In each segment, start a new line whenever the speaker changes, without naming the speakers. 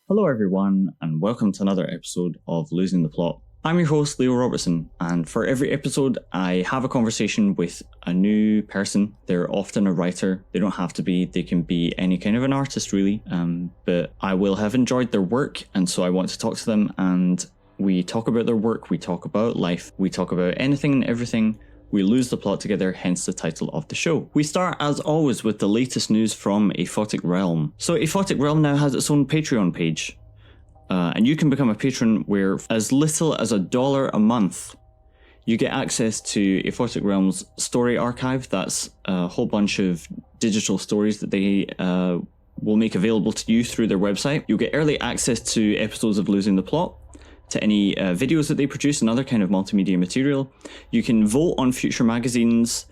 Hello everyone, and welcome to another episode of Losing the Plot. I'm your host, Leo Robertson, and for every episode I have a conversation with a new person. They're often a writer. They don't have to be, they can be any kind of an artist really, but I will have enjoyed their work, and so I want to talk to them, and we talk about their work, we talk about life, we talk about anything and everything. We lose the plot together, hence the title of the show. We start, as always, with the latest news from Aphotic Realm. So Aphotic Realm now has its own Patreon page. And you can become a patron where, as little as $1 a month, you get access to Aphotic Realm's story archive. That's a whole bunch of digital stories that they will make available to you through their website. You'll get early access to episodes of Losing the Plot, to any videos that they produce and other kind of multimedia material. You can vote on future magazines,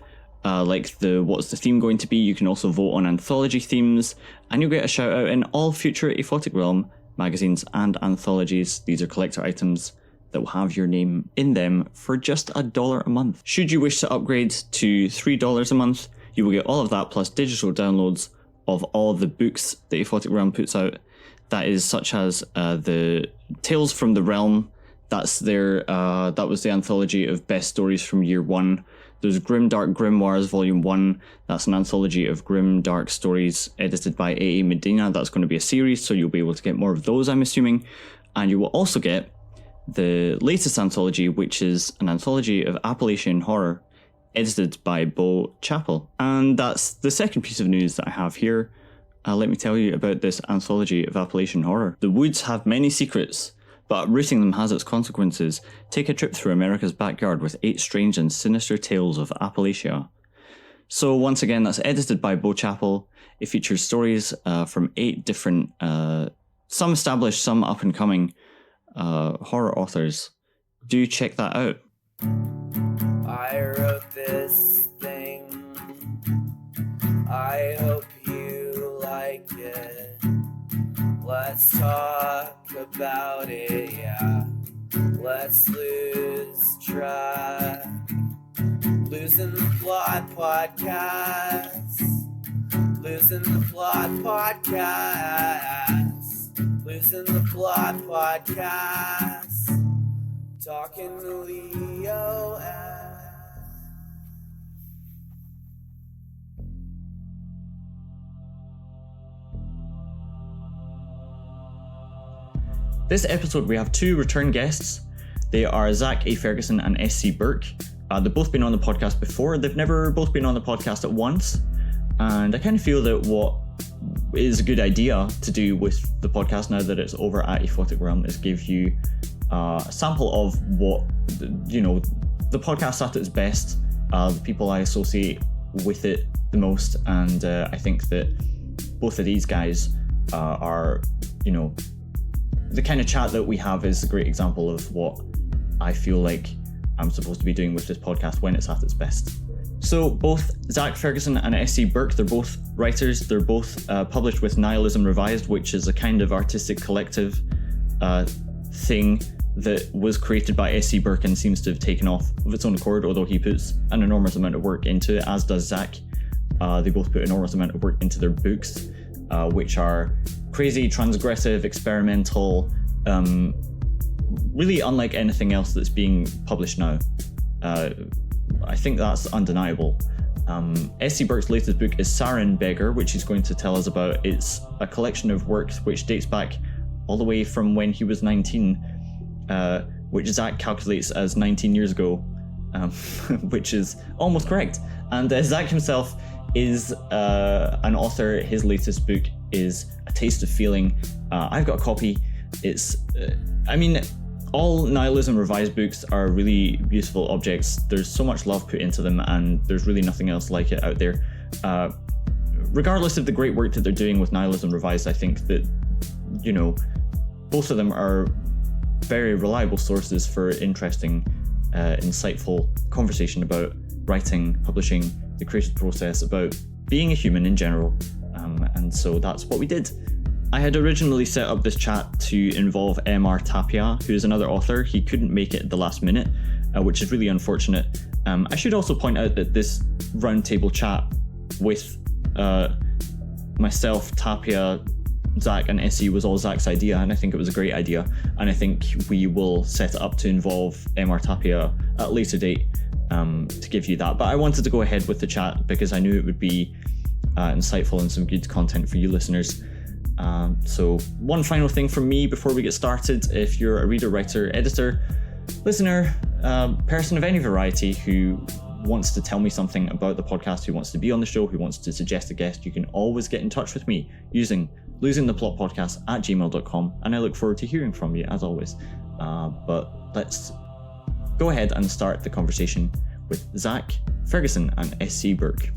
like what's the theme going to be. You can also vote on anthology themes, and you'll get a shout out in all future Aphotic Realm magazines and anthologies. These are collector items that will have your name in them for just $1 a month. Should you wish to upgrade to $3 a month, you will get all of that plus digital downloads of all the books that Aphotic Realm puts out. That is such as the Tales from the Realm. That's that was the anthology of best stories from year one. There's Grim Dark Grimoires Volume 1. That's an anthology of grim dark stories edited by A.A. Medina. That's going to be a series, so you'll be able to get more of those, I'm assuming. And you will also get the latest anthology, which is an anthology of Appalachian horror edited by Bo Chappell. And that's the second piece of news that I have here. Let me tell you about this anthology of Appalachian horror. The woods have many secrets, but uprooting them has its consequences. Take a trip through America's backyard with 8 strange and sinister tales of Appalachia. So once again, that's edited by Bo Chappell. It features stories from 8 different, some established, some up and coming horror authors. Do check that out.
I wrote this thing. I hope you like it. Let's talk about it, yeah. Let's lose track. Losing the Plot Podcast. Losing the Plot Podcast. Losing the Plot Podcast. Talking to Leo and
This episode we have 2 return guests. They are Zak Ferguson and S.C. Burke. They've both been on the podcast before. They've never both been on the podcast at once. And I kind of feel that what is a good idea to do with the podcast now that it's over at Aphotic Realm is give you a sample of what, the podcast at its best, the people I associate with it the most. And I think that both of these guys are, the kind of chat that we have is a great example of what I feel like I'm supposed to be doing with this podcast when it's at its best. So both Zak Ferguson and S.C. Burke, they're both writers. They're both published with NihilismRevised, which is a kind of artistic collective thing that was created by S.C. Burke and seems to have taken off of its own accord, although he puts an enormous amount of work into it, as does Zak. They both put an enormous amount of work into their books, which are crazy, transgressive, experimental, really unlike anything else that's being published now. I think that's undeniable. S.C. Burke's latest book is Sarin Beggar, which he's going to tell us about. It's a collection of works which dates back all the way from when he was 19, which Zak calculates as 19 years ago, which is almost correct. And Zak himself is an author. His latest book is A Taste of Feeling. I've got a copy. It's, all NihilismRevised books are really beautiful objects. There's so much love put into them, and there's really nothing else like it out there. Regardless of the great work that they're doing with NihilismRevised, I think that, both of them are very reliable sources for interesting, insightful conversation about writing, publishing, the creative process, about being a human in general. And so that's what we did. I had originally set up this chat to involve M.R. Tapia, who is another author. He couldn't make it at the last minute, which is really unfortunate. I should also point out that this roundtable chat with myself, Tapia, Zak and SE was all Zak's idea, and I think it was a great idea, and I think we will set it up to involve Mr. Tapia at a later date to give you that. But I wanted to go ahead with the chat because I knew it would be insightful and some good content for you listeners. So one final thing from me before we get started: if you're a reader, writer, editor, listener, person of any variety who wants to tell me something about the podcast, who wants to be on the show, who wants to suggest a guest, you can always get in touch with me using losingtheplotpodcast-at-gmail-dot-com, and I look forward to hearing from you as always. But let's go ahead and start the conversation with Zak Ferguson and SC Burke.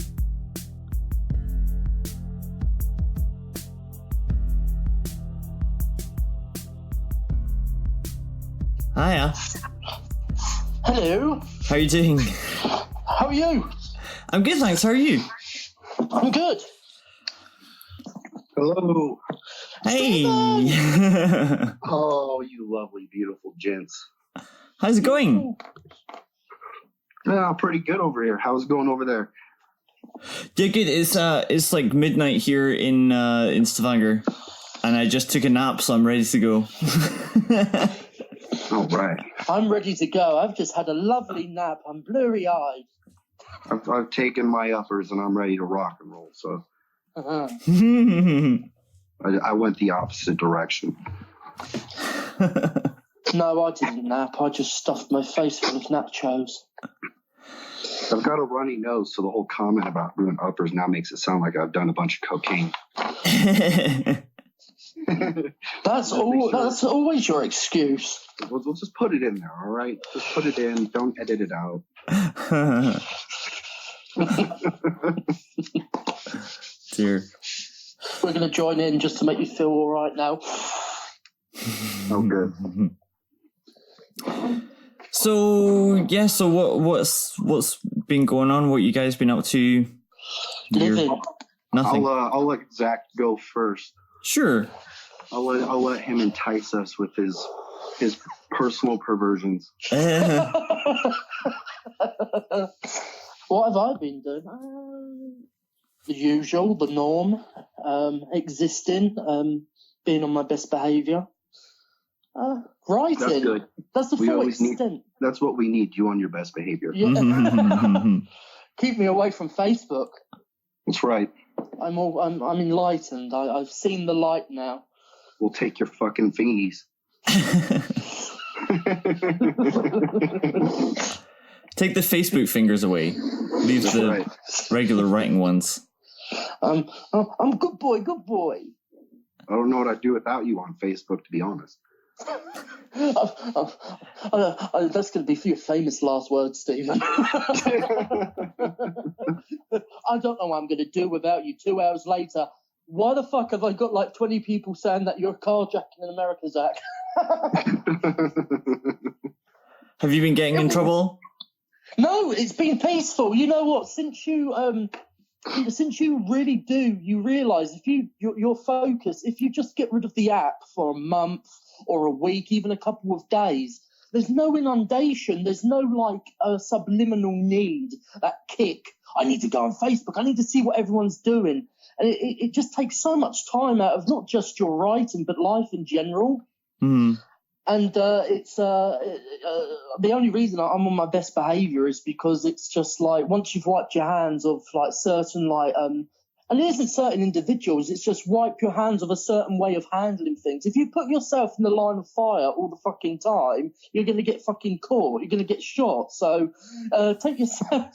Hiya.
Hello.
How are you doing?
How are you?
I'm good, thanks. How are you?
I'm good.
Hello.
Hey.
Oh, you lovely, beautiful gents.
How's it going?
Yeah, pretty good over here. How's it going over there?
Yeah, good. It's like midnight here in Stavanger, and I just took a nap, so I'm ready to go.
All right.
I'm ready to go. I've just had a lovely nap. I'm blurry-eyed.
I've taken my uppers and I'm ready to rock and roll. So
Uh-huh.
I went the opposite direction.
No, I didn't nap. I just stuffed my face full of nachos.
I've got a runny nose, so the whole comment about ruined uppers now makes it sound like I've done a bunch of cocaine.
That's always your excuse.
We'll just put it in there, all right? Just put it in. Don't edit it out.
Dear.
We're going to join in just to make you feel all right now.
Oh, good.
So what's been going on? What you guys been up to?
Living.
Nothing.
I'll let Zach go first.
Sure.
I'll let him entice us with his personal perversions.
What have I been doing? The usual, the norm, existing, being on my best behaviour. Writing.
That's good.
That's the full extent.
That's what we need, you on your best behaviour.
Yeah. Keep me away from Facebook.
That's right.
I'm enlightened. I've seen the light now.
We'll take your fucking thingies.
Take the Facebook fingers away. Leave
That's
the
right.
regular writing ones.
I'm good boy.
I don't know what I'd do without you on Facebook, to be honest.
That's going to be for your famous last words, Stephen. I don't know what I'm going to do without you 2 hours later. Why the fuck have I got like 20 people saying that you're carjacking in America, Zach?
Have you been getting in trouble?
No, it's been peaceful. You know what? Since you really do, you realise if your focus, if you just get rid of the app for a month or a week, even a couple of days, there's no inundation. There's no like subliminal need, that kick. I need to go on Facebook. I need to see what everyone's doing. And it just takes so much time out of not just your writing, but life in general.
Mm.
And it's the only reason I'm on my best behaviour is because it's just like once you've wiped your hands of like certain like and it isn't certain individuals, it's just wipe your hands of a certain way of handling things. If you put yourself in the line of fire all the fucking time, you're going to get fucking caught. You're going to get shot. So take yourself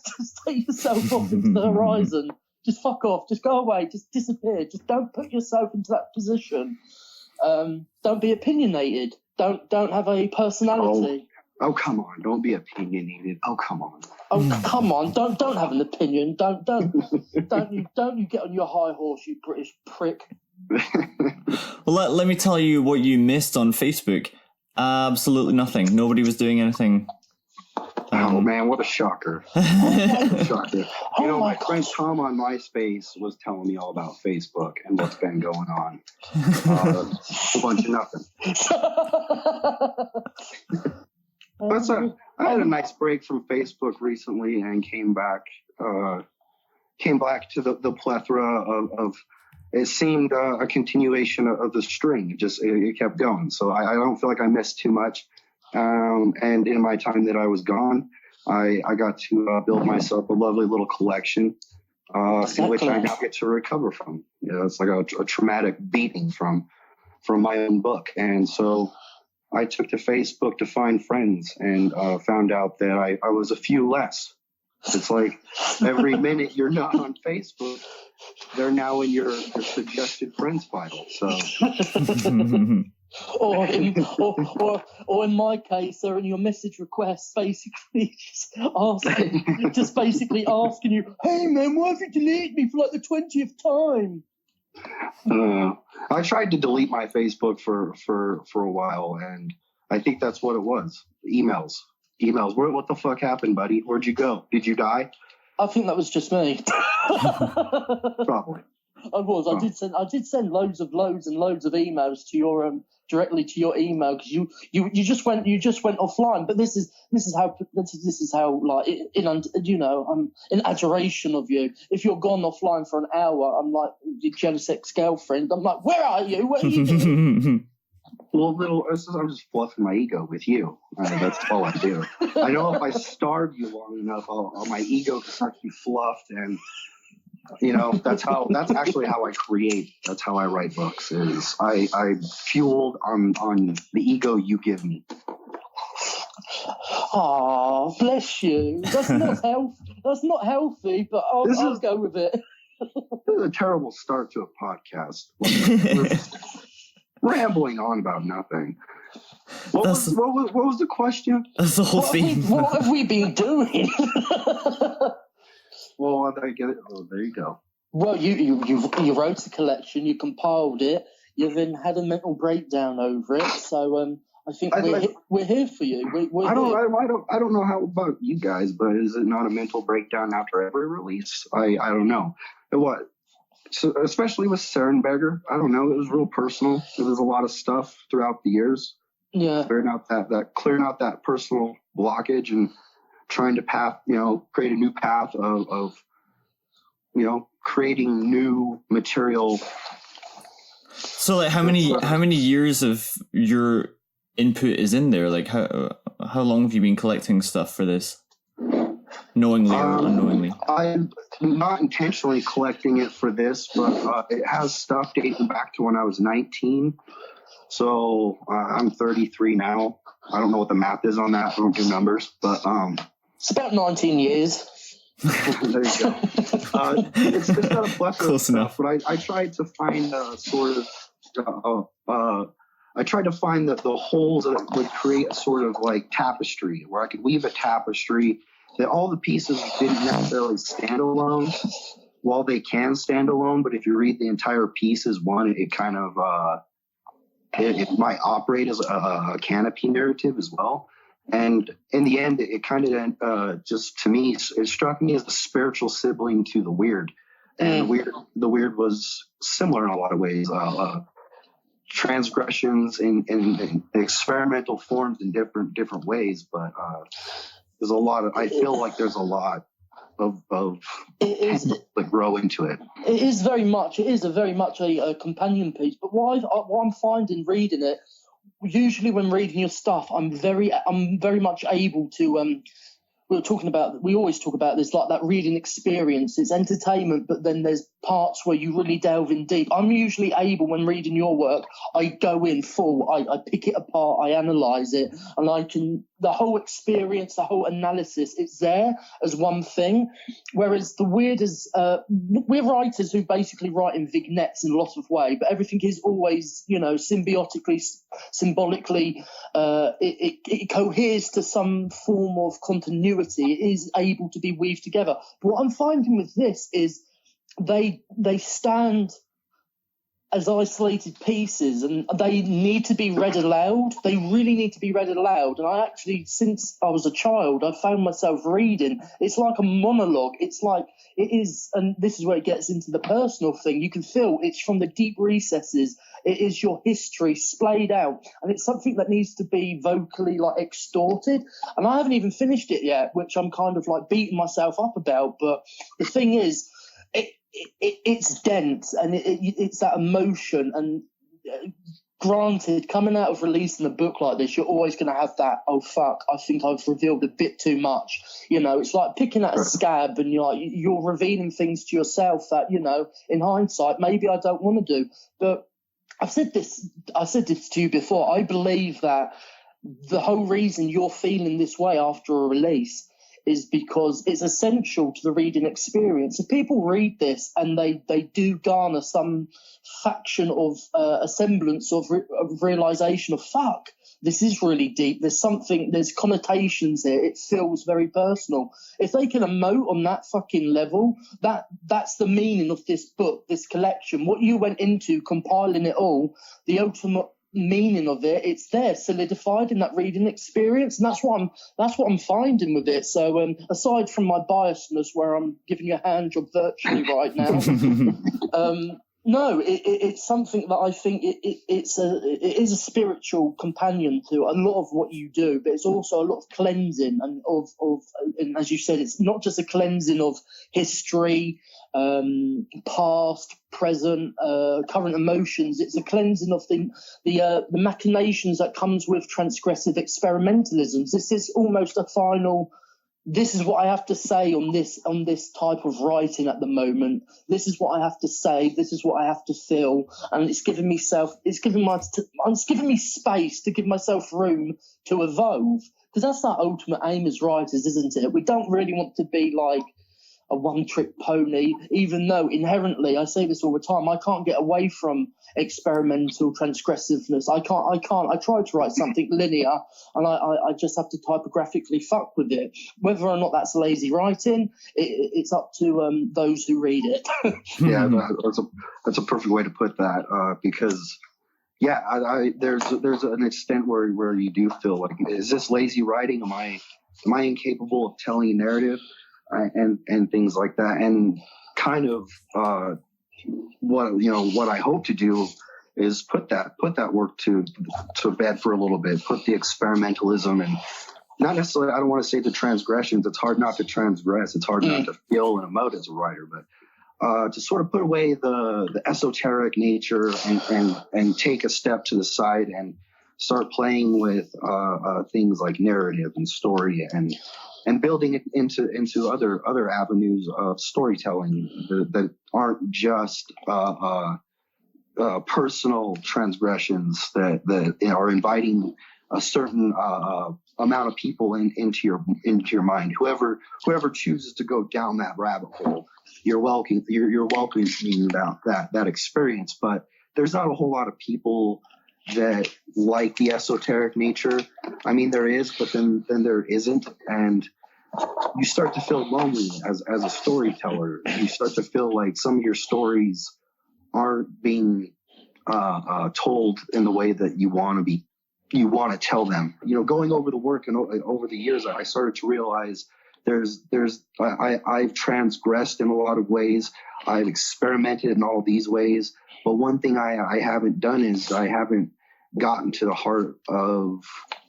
off into the horizon. Just fuck off. Just go away. Just disappear. Just don't put yourself into that position. Don't be opinionated. Don't have a personality.
Oh, come on. Don't be opinionated. Oh, come on.
Oh, come on. Don't have an opinion. Don't you get on your high horse, you British prick.
Well, let me tell you what you missed on Facebook. Absolutely nothing. Nobody was doing anything.
Oh, man, what a shocker. Shocker. You know, my friend Tom on MySpace was telling me all about Facebook and what's been going on. A bunch of nothing. I had a nice break from Facebook recently and came back to the plethora of it seemed a continuation of the string. It kept going. So I don't feel like I missed too much. And in my time that I was gone, I got to build myself a lovely little collection, in which I now get to recover from. You know, it's like a traumatic beating from my own book. And so I took to Facebook to find friends and found out that I was a few less. It's like every minute you're not on Facebook, they're now in your suggested friends file. So,
or in my case, they're in your message requests, basically just basically asking you, "Hey man, why have you deleted me for like the 20th time?"
I tried to delete my Facebook for a while, and I think that's what it was. Emails. What the fuck happened, buddy? Where'd you go? Did you die?
I think that was just me.
Probably.
I was. I did send loads of emails to your directly to your email, because you just went offline. But this is how like I'm in adoration of you. If you're gone offline for an hour, I'm like your jealous ex-girlfriend. I'm like, where are you? What are you doing?
Well, I'm just fluffing my ego with you. That's all I do. I know if I starve you long enough, my ego can start to be fluffed, and that's actually how I create. That's how I write books. Is I fueled on the ego you give me.
Oh, bless you. That's not healthy, but I'll go with it.
This is a terrible start to a podcast. We're rambling on about nothing. What was the question?
That's the whole thing.
What have we been doing?
Well, I get it. Oh, there you go.
Well, you wrote a collection, you compiled it, you then had a mental breakdown over it. So I think we're here for you. I don't know how about you guys, but is it not a mental breakdown after every release? I don't know. What? So especially with Sarin Beggar, I don't know. It was real personal. There was a lot of stuff throughout the years. Yeah.
Clearing out that personal blockage and trying to create a new path of creating new material.
So like how many years of your input is in there? Like how long have you been collecting stuff for this? Knowingly or unknowingly?
I'm not intentionally collecting it for this, but it has stuff dating back to when I was 19. So I'm 33 now. I don't know what the math is on that. I don't do numbers, but
it's about 19 years.
There you go. It's not a plethora
Close enough.
But I tried to find I tried to find the holes that would create a sort of like tapestry, where I could weave a tapestry that all the pieces didn't necessarily stand alone. While they can stand alone, but if you read the entire piece as one, it kind of it might operate as a canopy narrative as well. And in the end, it kind of just, to me, it struck me as a spiritual sibling to the weird. And the weird was similar in a lot of ways. Transgressions in experimental forms in different ways, but there's a lot of. I feel like there's a lot of that grow into it.
It is very much a companion piece. But what I'm finding reading it, usually when reading your stuff, I'm very much able to we always talk about this, like that reading experience. It's entertainment, but then there's parts where you really delve in deep. I'm usually able, when reading your work, I go in full, I pick it apart, I analyze it, and the whole experience, the whole analysis, it's there as one thing. Whereas the weird is, we're writers who basically write in vignettes in a lot of way, but everything is always, symbiotically, symbolically, it coheres to some form of continuity. It is able to be weaved together. But what I'm finding with this is they stand as isolated pieces, and they need to be read aloud. They really need to be read aloud. And I actually, since I was a child, I found myself reading. It's like a monologue. It's like it is, and this is where it gets into the personal thing. You can feel it's from the deep recesses. It is your history splayed out, and it's something that needs to be vocally extorted. And I haven't even finished it yet, which I'm kind of beating myself up about. But the thing is, it's dense, and it's that emotion. And granted, coming out of releasing a book like this, you're always going to have that, oh fuck, I think I've revealed a bit too much. You know, it's like picking at a scab, and you're revealing things to yourself that, you know, in hindsight, maybe I don't want to do. But I said this to you before. I believe that the whole reason you're feeling this way after a release is because it's essential to the reading experience. If people read this and they do garner some faction of a semblance of realization of, fuck, this is really deep. There's connotations here. It feels very personal. If they can emote on that fucking level, that's the meaning of this book, this collection. What you went into compiling it all, the ultimate meaning of it, it's there solidified in that reading experience, and that's what I'm finding with it. So aside from my biasness, where I'm giving you a hand job virtually right now, no, it's something that I think it is a spiritual companion to a lot of what you do, but it's also a lot of cleansing and and as you said, it's not just a cleansing of history, past, present, current emotions. It's a cleansing of the machinations that comes with transgressive experimentalisms. This is almost a final. This is what I have to say on this type of writing at the moment. This is what I have to say. This is what I have to feel, and it's giving me space to give myself room to evolve, because that's our ultimate aim as writers, isn't it? We don't really want to be like a one-trick pony, even though inherently, I say this all the time, I can't get away from experimental transgressiveness. I can't. I try to write something linear, and I just have to typographically fuck with it. Whether or not that's lazy writing, it's up to those who read it.
Yeah, that's a perfect way to put that, because yeah, there's an extent where you do feel like, is this lazy writing? Am I incapable of telling a narrative? And things like that, and kind of what I hope to do is put that work to bed for a little bit, put the experimentalism and not necessarily, I don't want to say the transgressions. It's hard not to transgress. It's hard not to feel and emote as a writer, but to sort of put away the esoteric nature and take a step to the side and start playing with things like narrative and story and building it into other avenues of storytelling that aren't just personal transgressions that are inviting a certain amount of people into your mind. Whoever chooses to go down that rabbit hole, you're welcoming that experience. But there's not a whole lot of people that like the esoteric nature. I mean, there is, but then there isn't, and you start to feel lonely as a storyteller. You start to feel like some of your stories aren't being told in the way that you want to tell them. You know, going over the work and over the years, I started to realize I've transgressed in a lot of ways. I've experimented in all these ways, but one thing I haven't done is I haven't gotten to the heart of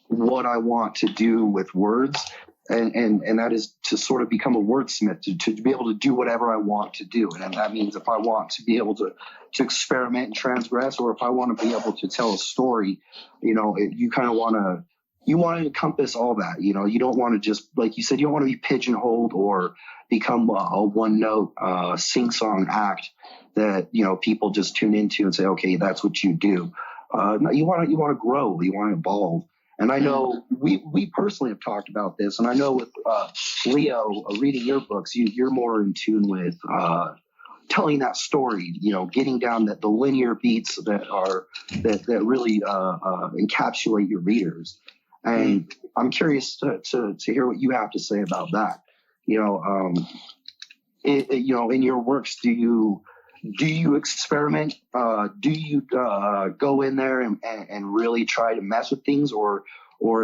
what I want to do with words. And that is to sort of become a wordsmith, to be able to do whatever I want to do. And that means if I want to be able to experiment and transgress, or if I want to be able to tell a story, you know, you kind of want to encompass all that. You know, you don't want to just, like you said, you don't want to be pigeonholed or become a one-note sing-song act that, you know, people just tune into and say, okay, that's what you do. No, you want to grow, you want to evolve. And I know we personally have talked about this, and I know with Leo, reading your books, you're more in tune with telling that story, you know, getting down the linear beats that really encapsulate your readers. And I'm curious to hear what you have to say about that. You know, you know, in your works, do you experiment? Do you go in there and really try to mess with things, or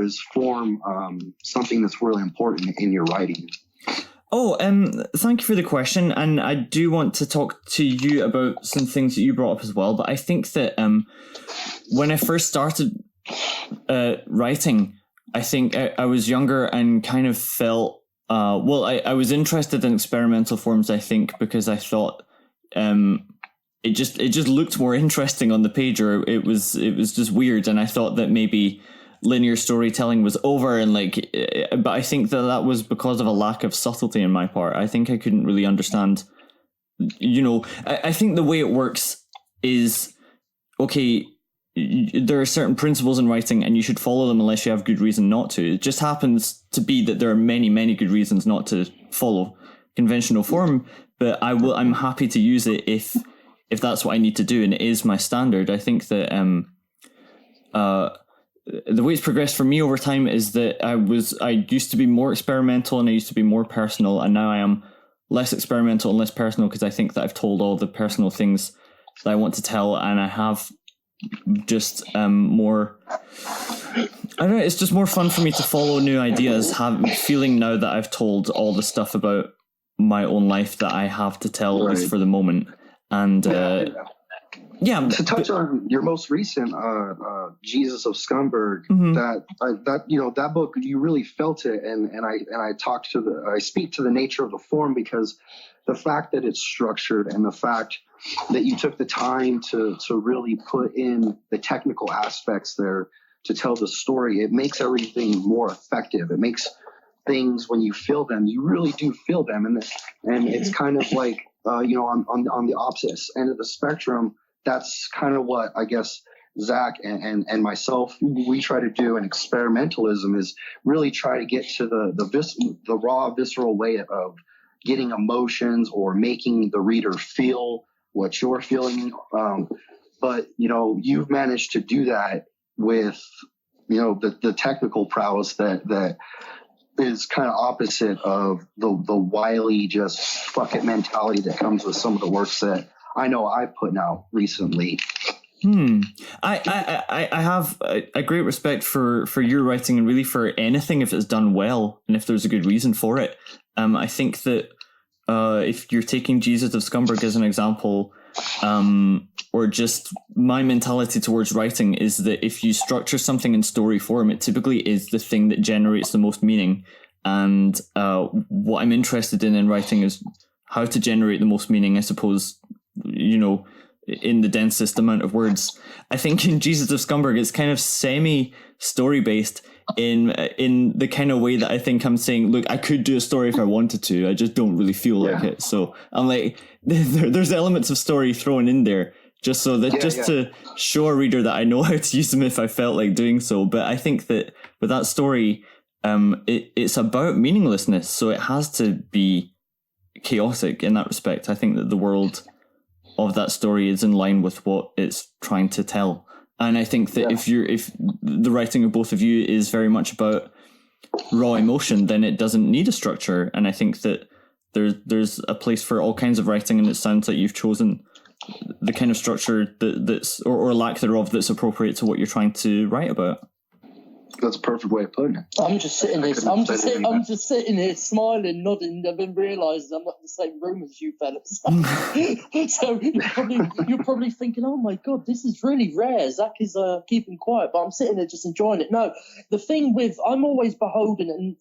is form something that's really important in your writing?
Oh, thank you for the question, and I do want to talk to you about some things that you brought up as well. But I think that when I first started writing, I think I was younger and kind of felt I was interested in experimental forms. I think because I thought, it just looked more interesting on the page, or it was just weird, and I thought that maybe linear storytelling was over, and but I think that was because of a lack of subtlety on my part. I think I couldn't really understand, I think the way it works is, okay, there are certain principles in writing and you should follow them unless you have good reason not to. It just happens to be that there are many, many good reasons not to follow conventional form, but I'm happy to use it if that's what I need to do, and it is my standard. I think that the way it's progressed for me over time is that I used to be more experimental and I used to be more personal, and now I am less experimental and less personal, because I think that I've told all the personal things that I want to tell, and I have just more, I don't know, it's just more fun for me to follow new ideas, feeling now that I've told all the stuff about my own life that I have to tell, at least for the moment. And
to touch on your most recent Jesus of Scumberg, that book, you really felt it, and I speak to the nature of the form, because the fact that it's structured and the fact that you took the time to really put in the technical aspects there to tell the story, it makes everything more effective. It makes things, when you feel them, you really do feel them, and it's kind of like on the opposite end of the spectrum. That's kind of what I guess Zach and myself, we try to do in experimentalism, is really try to get to the raw, visceral way of getting emotions or making the reader feel what you're feeling. But you've managed to do that with the technical prowess that is kind of opposite of the wily, just fuck it mentality that comes with some of the works that I know I've put out recently.
I have a great respect for your writing, and really for anything if it's done well and if there's a good reason for it. I think that if you're taking Jesus of Scumberg as an example, or just my mentality towards writing is that if you structure something in story form, it typically is the thing that generates the most meaning. And what I'm interested in writing is how to generate the most meaning, I suppose, in the densest amount of words. I think in Jesus of Scumberg, it's kind of semi-story based in the kind of way that I think I'm saying, look, I could do a story if I wanted to, I just don't really feel like it. So I'm like, there's elements of story thrown in there just so that to show a reader that I know how to use them if I felt like doing so. But I think that with that story, it's about meaninglessness, so it has to be chaotic in that respect. I think that the world of that story is in line with what it's trying to tell. And I think that if the writing of both of you is very much about raw emotion, then it doesn't need a structure. And I think that there's a place for all kinds of writing, and it sounds like you've chosen the kind of structure that's or lack thereof that's appropriate to what you're trying to write about.
That's a perfect way of putting it.
I'm just sitting here smiling, nodding. I've been realising I'm not in the same room as you fellas. So you're probably thinking, oh my God, this is really rare. Zach is keeping quiet, but I'm sitting there just enjoying it. No, the thing with, I'm always beholden, and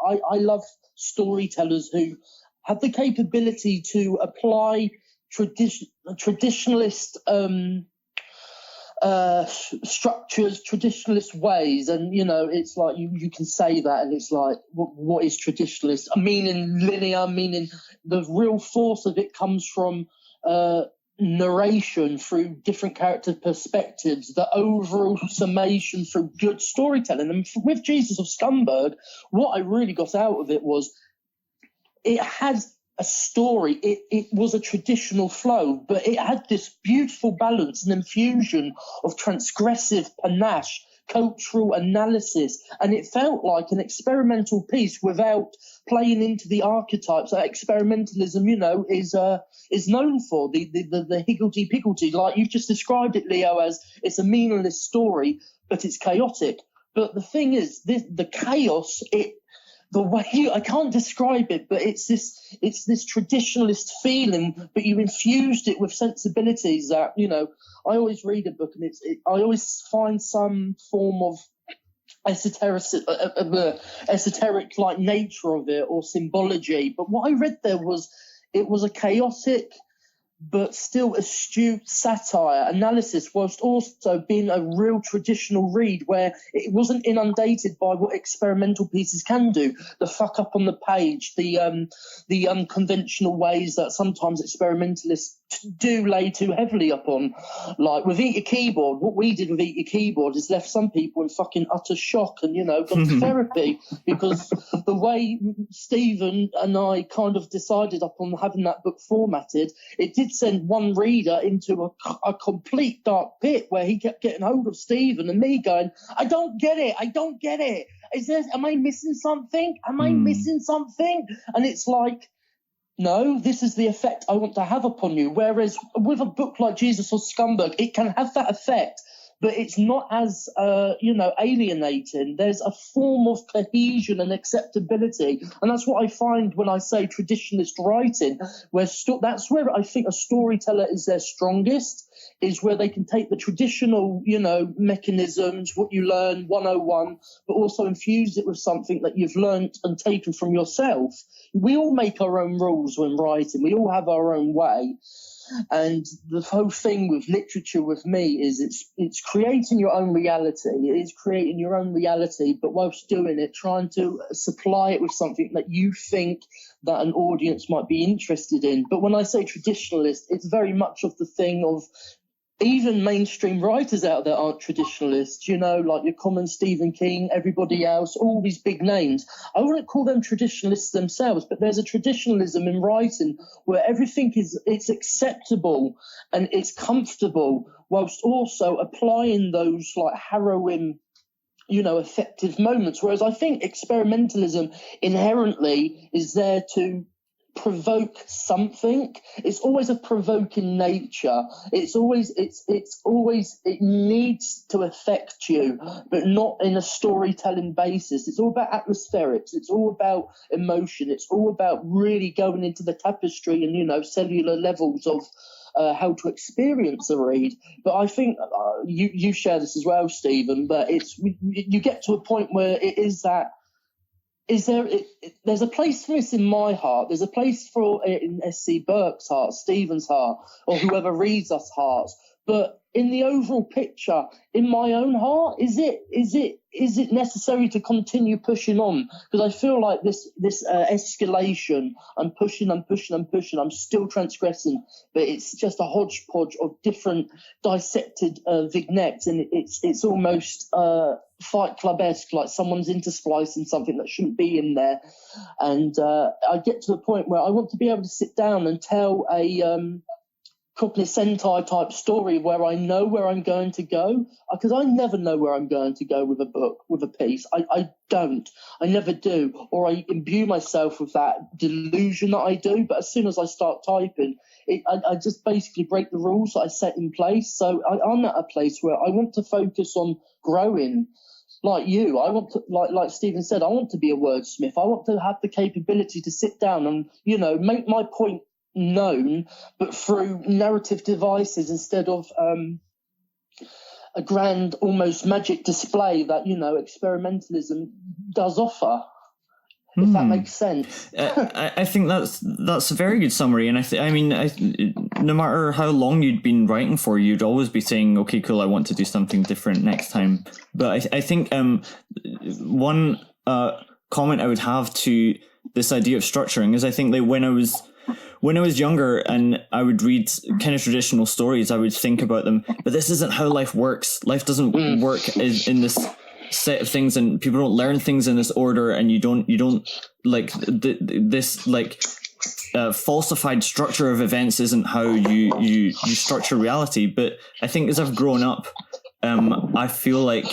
I love storytellers who have the capability to apply traditionalist structures, traditionalist ways, and it's like you can say that, and it's like, what is traditionalist? Meaning linear, meaning the real force of it comes from narration through different character perspectives, the overall summation through good storytelling. And with Jesus of Scumberg, what I really got out of it was it had a story. It was a traditional flow, but it had this beautiful balance and infusion of transgressive panache, cultural analysis, and it felt like an experimental piece without playing into the archetypes that experimentalism, is known for, the higgledy-piggledy. Like you've just described it, Leo, as it's a meaningless story, but it's chaotic. But the thing is, the chaos, the way I can't describe it, but it's this traditionalist feeling, but you infused it with sensibilities that, I always read a book and I always find some form of esoteric like nature of it or symbology. But what I read there was, it was a chaotic but still astute satire, analysis, whilst also being a real traditional read where it wasn't inundated by what experimental pieces can do. The fuck up on the page, the unconventional ways that sometimes experimentalists do lay too heavily upon. Like with Eat Your Keyboard, what we did with Eat Your Keyboard is left some people in fucking utter shock and, gone to therapy, because the way Stephen and I kind of decided upon having that book formatted, it did send one reader into a complete dark pit where he kept getting hold of Stephen and me going, I don't get it. Am I missing something? And it's like, no, this is the effect I want to have upon you. Whereas with a book like Jesus or Scumbag, it can have that effect, but it's not as, alienating. There's a form of cohesion and acceptability. And that's what I find when I say traditionalist writing, where that's where I think a storyteller is their strongest, is where they can take the traditional, mechanisms, what you learn 101, but also infuse it with something that you've learned and taken from yourself. We all make our own rules when writing. We all have our own way. And the whole thing with literature with me is it's creating your own reality. It is creating your own reality, but whilst doing it, trying to supply it with something that you think that an audience might be interested in. But when I say traditionalist, it's very much of the thing of even mainstream writers out there aren't traditionalists, like your common Stephen King, everybody else, all these big names. I wouldn't call them traditionalists themselves, but there's a traditionalism in writing where everything it's acceptable and it's comfortable, whilst also applying those like harrowing, effective moments. Whereas I think experimentalism inherently is there to provoke something. It's always a provoking nature. It needs to affect you, but not in a storytelling basis. It's all about atmospherics. It's all about emotion. It's all about really going into the tapestry and cellular levels of how to experience a read. But I think you share this as well, Stephen, but you get to a point where it is that there's a place for this in my heart. There's a place for it in SC Burke's heart, Stephen's heart, or whoever reads us hearts. But in the overall picture, in my own heart, is it necessary to continue pushing on? Because I feel like this escalation, I'm pushing, I'm still transgressing, but it's just a hodgepodge of different dissected vignettes, and it's almost Fight Club-esque, like someone's intersplicing something that shouldn't be in there. And I get to the point where I want to be able to sit down and tell a Sentai type story where I know where I'm going to go, because I never know where I'm going to go with a book, with a piece. I never do, or I imbue myself with that delusion that I do. But as soon as I start typing, I just basically break the rules that I set in place. So I'm at a place where I want to focus on growing. Like you, I want to, like Stephen said, I want to be a wordsmith. I want to have the capability to sit down and, make my point known, but through narrative devices instead of a grand, almost magic display that, experimentalism does offer. If that makes sense.
I think that's a very good summary, and no matter how long you'd been writing for, you'd always be saying, "Okay, cool, I want to do something different next time." But I think one comment I would have to this idea of structuring is I think that when I was younger and I would read kind of traditional stories, I would think about them, but this isn't how life works. Life doesn't work in this set of things, and people don't learn things in this order, and you don't like this falsified structure of events isn't how you structure reality. But I think as I've grown up, I feel like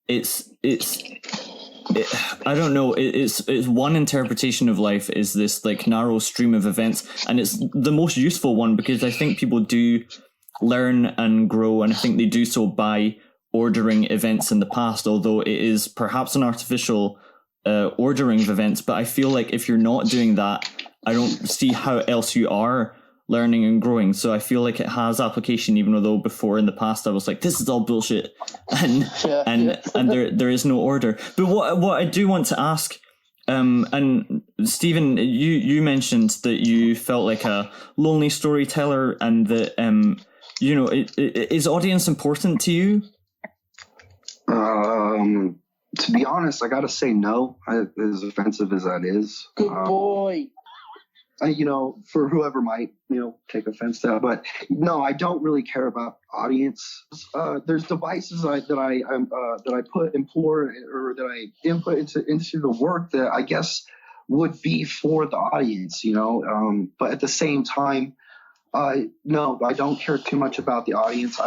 it's I don't know, it's one interpretation of life is this like narrow stream of events, and it's the most useful one because I think people do learn and grow, and I think they do so by ordering events in the past, although it is perhaps an artificial ordering of events. But I feel like if you're not doing that, I don't see how else you are learning and growing. So I feel like it has application, even though before in the past I was like, this is all bullshit, and there is no order. But what I do want to ask And Stephen, you mentioned that you felt like a lonely storyteller, and that is audience important to you?
To be honest, I gotta say no. As offensive as that is.
Good boy.
For whoever might, take offense to that, but no, I don't really care about audience. There's devices that I input into the work that I guess would be for the audience, but at the same time, no, I don't care too much about the audience.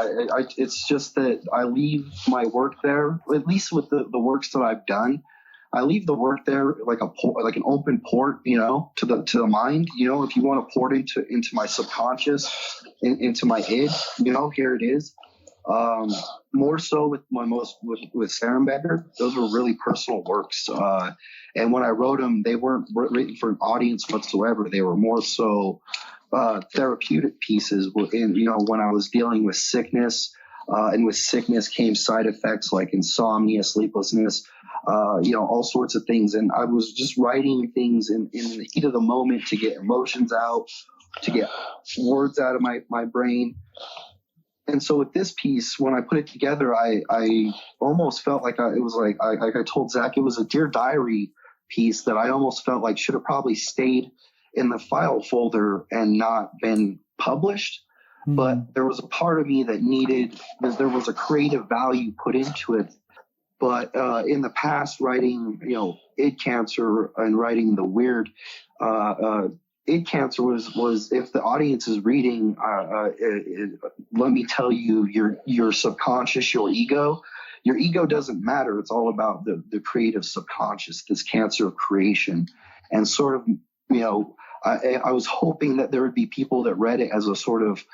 It's just that I leave my work there, at least with the works that I've done. I leave the work there like an open port, to the mind. If you want to port into my subconscious, into my id, here it is. More so with with Sarin Beggar, those were really personal works. And when I wrote them, they weren't written for an audience whatsoever. They were more so therapeutic pieces. When I was dealing with sickness, and with sickness came side effects like insomnia, sleeplessness, all sorts of things. And I was just writing things in the heat of the moment to get emotions out, to get words out of my brain. And so with this piece, when I put it together, I almost felt like I told Zach, it was a Dear Diary piece that I almost felt like should have probably stayed in the file folder and not been published. Mm-hmm. But there was a part of me that there was a creative value put into it. But in the past, writing, id Cancer and writing The Weird, id Cancer was if the audience is reading, let me tell you, your subconscious, your ego doesn't matter. It's all about the creative subconscious, this cancer of creation. And sort of, I was hoping that there would be people that read it as a sort of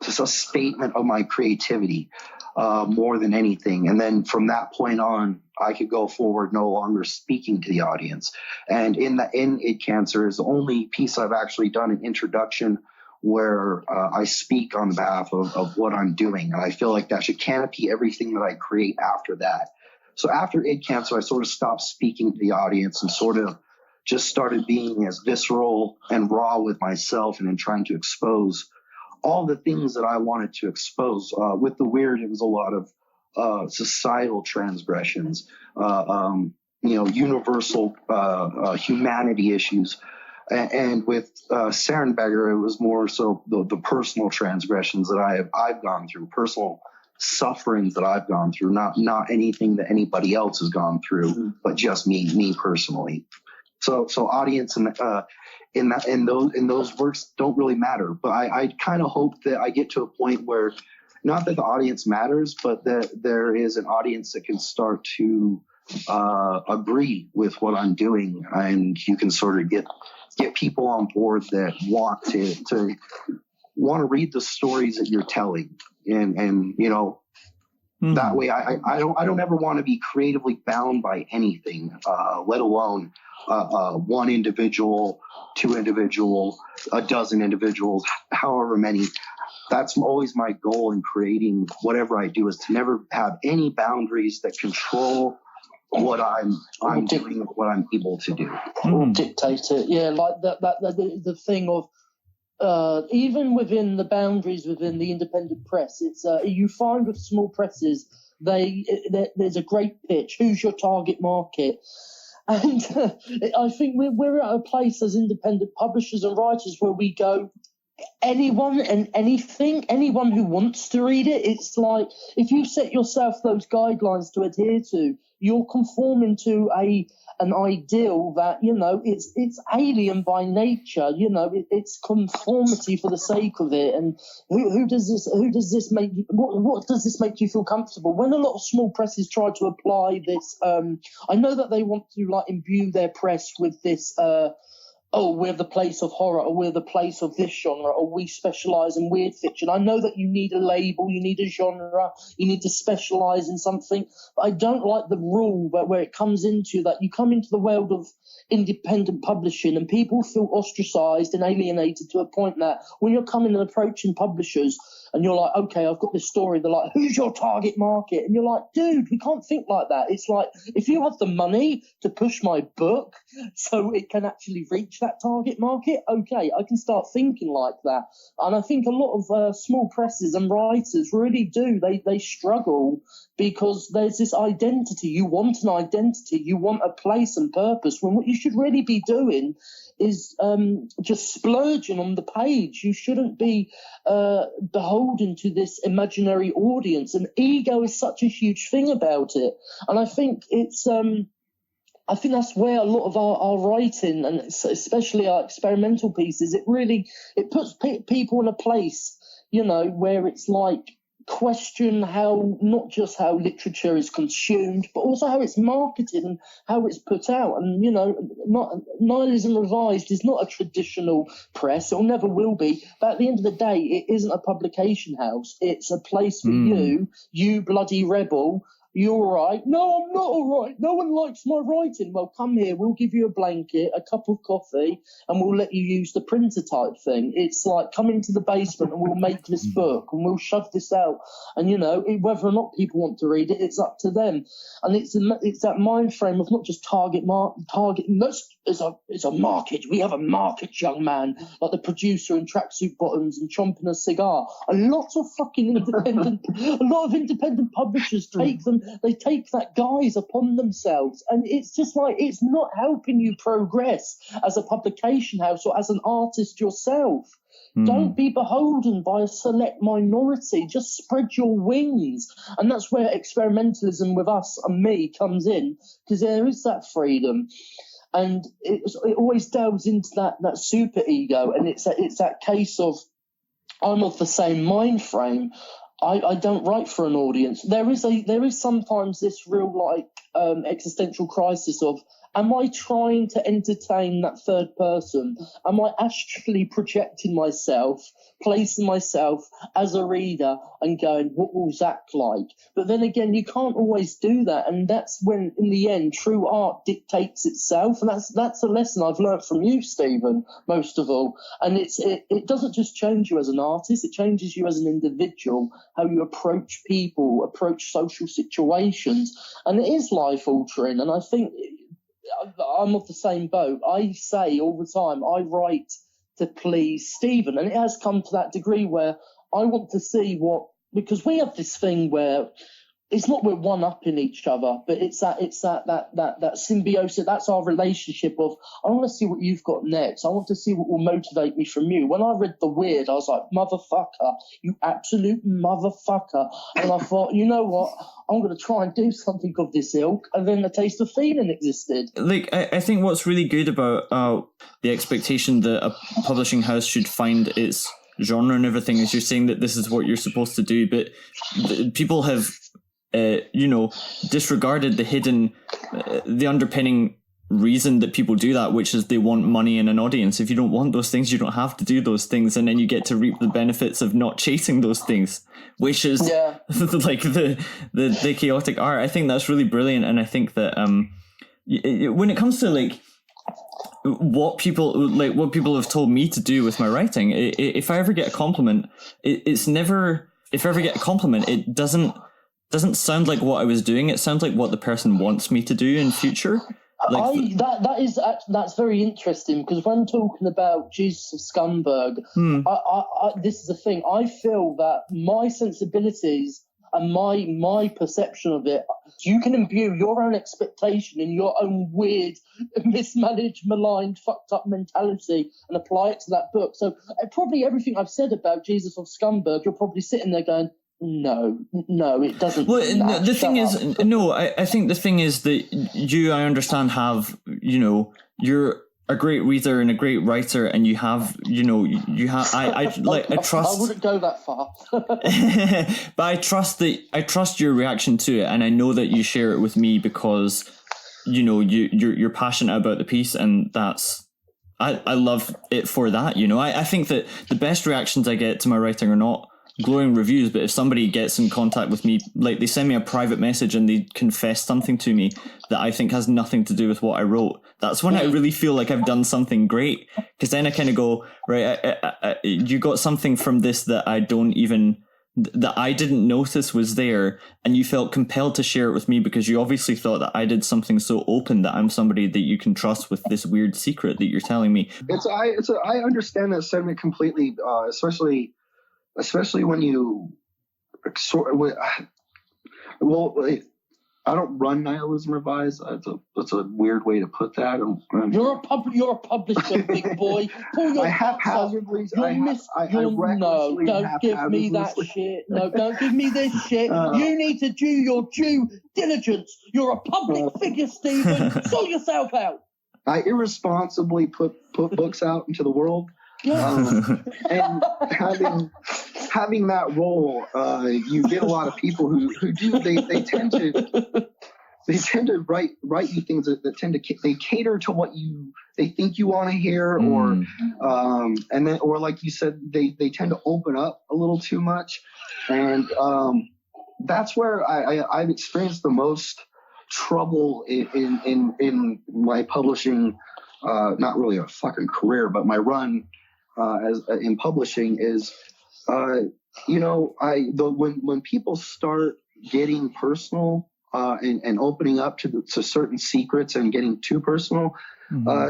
just a statement of my creativity. More than anything. And then from that point on, I could go forward no longer speaking to the audience. And in id Cancer is the only piece I've actually done an introduction where I speak on behalf of what I'm doing. And I feel like that should canopy everything that I create after that. So after id Cancer, I sort of stopped speaking to the audience and sort of just started being as visceral and raw with myself and in trying to expose all the things that I wanted to expose. With The Weird, it was a lot of societal transgressions, universal humanity issues. And with Sarin Beggar, it was more so the personal transgressions that I've gone through, personal sufferings that I've gone through, not anything that anybody else has gone through, but just me personally. So audience in those works don't really matter, but I kind of hope that I get to a point where, not that the audience matters, but that there is an audience that can start to agree with what I'm doing, and you can sort of get people on board that want to read the stories that you're telling, and that way I don't ever want to be creatively bound by anything, let alone one individual, two individuals, a dozen individuals, however many. That's always my goal in creating whatever I do, is to never have any boundaries that control what I'm doing, what I'm able to do.
Or dictate it. Yeah, like the thing of even within the boundaries within the independent press, it's you find with small presses, there's a great pitch. Who's your target market? And I think we're at a place as independent publishers and writers where we go, anyone and anything, anyone who wants to read it. It's like, if you set yourself those guidelines to adhere to, you're conforming to an ideal that, it's alien by nature. It's conformity for the sake of it. And what does this make you feel comfortable? When a lot of small presses try to apply this, I know that they want to imbue their press with this, we're the place of horror, or we're the place of this genre, or we specialize in weird fiction. I know that you need a label, you need a genre, you need to specialize in something. But I don't like the rule where it comes into that you come into the world of independent publishing and people feel ostracized and alienated to a point that when you're coming and approaching publishers, and you're like, okay, I've got this story. They're like, who's your target market? And you're like, dude, we can't think like that. It's like, if you have the money to push my book so it can actually reach that target market, okay, I can start thinking like that. And I think a lot of small presses and writers really do. They struggle because there's this identity. You want an identity. You want a place and purpose, when what you should really be doing is just splurging on the page. You shouldn't be beholden to this imaginary audience. And ego is such a huge thing about it. And I think it's I think that's where a lot of our writing, and especially our experimental pieces, it puts people in a place, you know, where it's like, question how, not just how literature is consumed, but also how it's marketed and how it's put out. And, you know, Nihilism Revised is not a traditional press. It never will be. But at the end of the day, it isn't a publication house. It's a place for you bloody rebel. You all right? No, I'm not all right. No one likes my writing. Well, come here. We'll give you a blanket, a cup of coffee, and we'll let you use the printer type thing. It's like, come into the basement and we'll make this book and we'll shove this out. And, you know, whether or not people want to read it, it's up to them. And it's that mind frame of not just target. It's a market. We have a market, young man, like the producer in tracksuit bottoms and chomping a cigar. A lot of independent publishers take them. They take that guise upon themselves, and it's just like, it's not helping you progress as a publication house or as an artist yourself. Don't be beholden by a select minority. Just spread your wings. And that's where experimentalism with us and me comes in, because there is that freedom. And it always delves into that super ego, and it's that case of, I'm of the same mind frame. I don't write for an audience. There is sometimes this real existential crisis of, am I trying to entertain that third person? Am I actually projecting myself, placing myself as a reader and going, what will Zak like? But then again, you can't always do that. And that's when, in the end, true art dictates itself. And that's a lesson I've learned from you, Stephen, most of all. And it doesn't just change you as an artist, it changes you as an individual, how you approach people, approach social situations. And it is life-altering. And I think I'm of the same boat. I say all the time, I write to please Stephen, and it has come to that degree where I want to see because we have this thing where it's not we're one-upping each other, but it's that symbiosis. That's our relationship of, I want to see what you've got next. I want to see what will motivate me from you. When I read The Weird, I was like, motherfucker, you absolute motherfucker. And I thought, you know what? I'm going to try and do something of this ilk. And then A Taste of Feeling existed.
Like, I think what's really good about the expectation that a publishing house should find its genre and everything is, you're saying that this is what you're supposed to do, but people have disregarded the underpinning reason that people do that, which is they want money and an audience. If you don't want those things, you don't have to do those things, and then you get to reap the benefits of not chasing those things, which is like the chaotic art. I think that's really brilliant, and I think that when it comes to like what people have told me to do with my writing, if I ever get a compliment, it doesn't sound like what I was doing. It sounds like what the person wants me to do in future. That's very interesting, because when talking about Jesus of Scumberg, this is the thing. I feel that my sensibilities and my perception of it, you can imbue your own expectation in your own weird, mismanaged, maligned, fucked up mentality and apply it to that book. So probably everything I've said about Jesus of Scumberg, you're probably sitting there going, no, it doesn't. Well, I think the thing is that you, I understand, have, you're a great reader and a great writer, and you have, I trust.
I wouldn't go that far.
But I trust your reaction to it, and I know that you share it with me because, you're passionate about the piece, and I love it for that. I think that the best reactions I get to my writing are not glowing reviews, but if somebody gets in contact with me, like they send me a private message and they confess something to me that I think has nothing to do with what I wrote, that's when I really feel like I've done something great. Because then I kind of go, right, you got something from this that I didn't notice was there, and you felt compelled to share it with me because you obviously thought that I did something so open that I'm somebody that you can trust with this weird secret that you're telling me.
I understand that sentiment completely, especially when you I don't run Nihilism Revised. That's a weird way to put that.
You're a publisher, big boy.
I haphazardly.
No, don't give me that shit. No, don't give me this shit. You need to do your due diligence. You're a public figure, Stephen. Sort yourself out.
I irresponsibly put books out into the world. And having that role, you get a lot of people who do they tend to write you things that they cater to what they think you want to hear, or or like you said, they tend to open up a little too much, and that's where I've experienced the most trouble in my publishing, not really a fucking career, but my run in publishing is, when people start getting personal and opening up to certain secrets and getting too personal,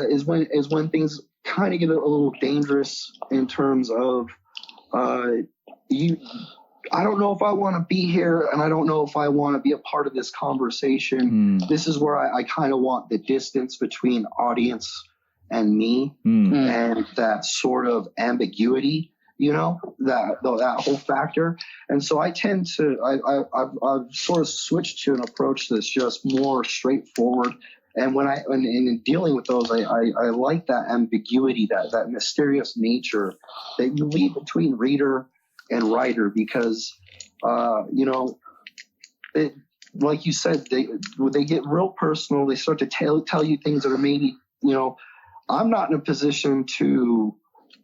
is when things kind of get a little dangerous in terms of I don't know if I want to be here, and I don't know if I want to be a part of this conversation. This is where I kind of want the distance between audience and me, and that sort of ambiguity, that whole factor. And so I tend to, I've sort of switched to an approach that's just more straightforward. And when in dealing with those, I like that ambiguity, that mysterious nature that you leave between reader and writer, because, like you said, they get real personal. They start to tell you things that are maybe, I'm not in a position to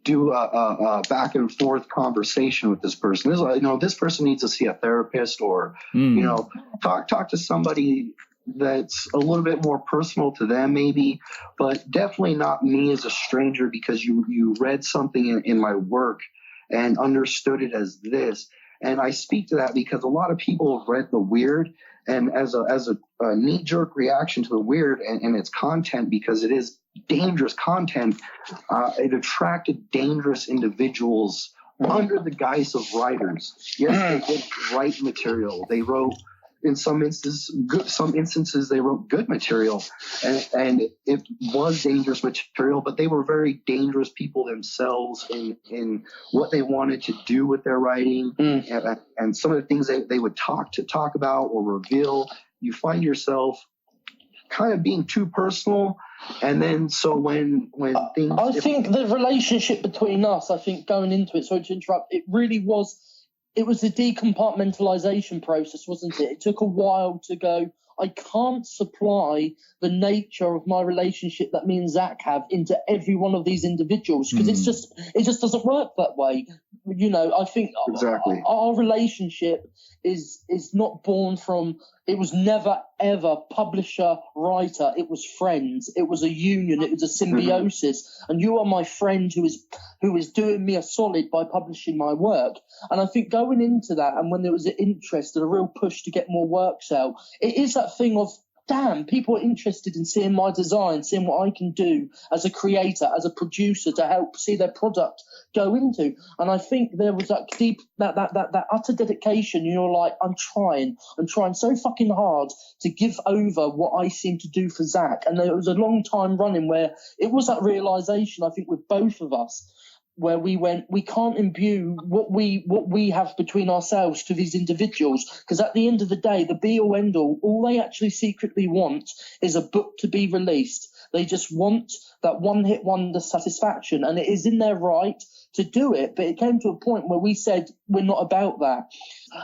do a back and forth conversation with this person. This person needs to see a therapist, or, talk to somebody that's a little bit more personal to them maybe, but definitely not me as a stranger, because you read something in my work and understood it as this. And I speak to that because a lot of people have read the weird, and as a knee-jerk reaction to the weird and its content, because it is dangerous content, it attracted dangerous individuals under the guise of writers. Yes, they did write material. They wrote, in some instances they wrote good material, and it was dangerous material, but they were very dangerous people themselves in what they wanted to do with their writing, and some of the things they would talk about or reveal. You find yourself kind of being too personal, and then so when things,
I think the relationship between us, I think going into it, sorry to interrupt, it was a decompartmentalization process, wasn't it? It took a while to go, I can't supply the nature of my relationship that me and Zach have into every one of these individuals, because it just doesn't work that way. I think
exactly
our relationship is not born from, it was never ever publisher writer, it was friends, it was a union, it was a symbiosis, and you are my friend who is doing me a solid by publishing my work. And I think going into that, and when there was an interest and a real push to get more works out, it is that thing of, damn, people are interested in seeing my design, seeing what I can do as a creator, as a producer, to help see their product go into. And I think there was that deep, that utter dedication. You're like, I'm trying so fucking hard to give over what I seem to do for Zach. And there was a long time running where it was that realization, I think, with both of us, where we went, we can't imbue what we have between ourselves to these individuals, because at the end of the day, the be all end all they actually secretly want is a book to be released. They just want that one hit wonder satisfaction, and it is in their right to do it. But it came to a point where we said, we're not about that.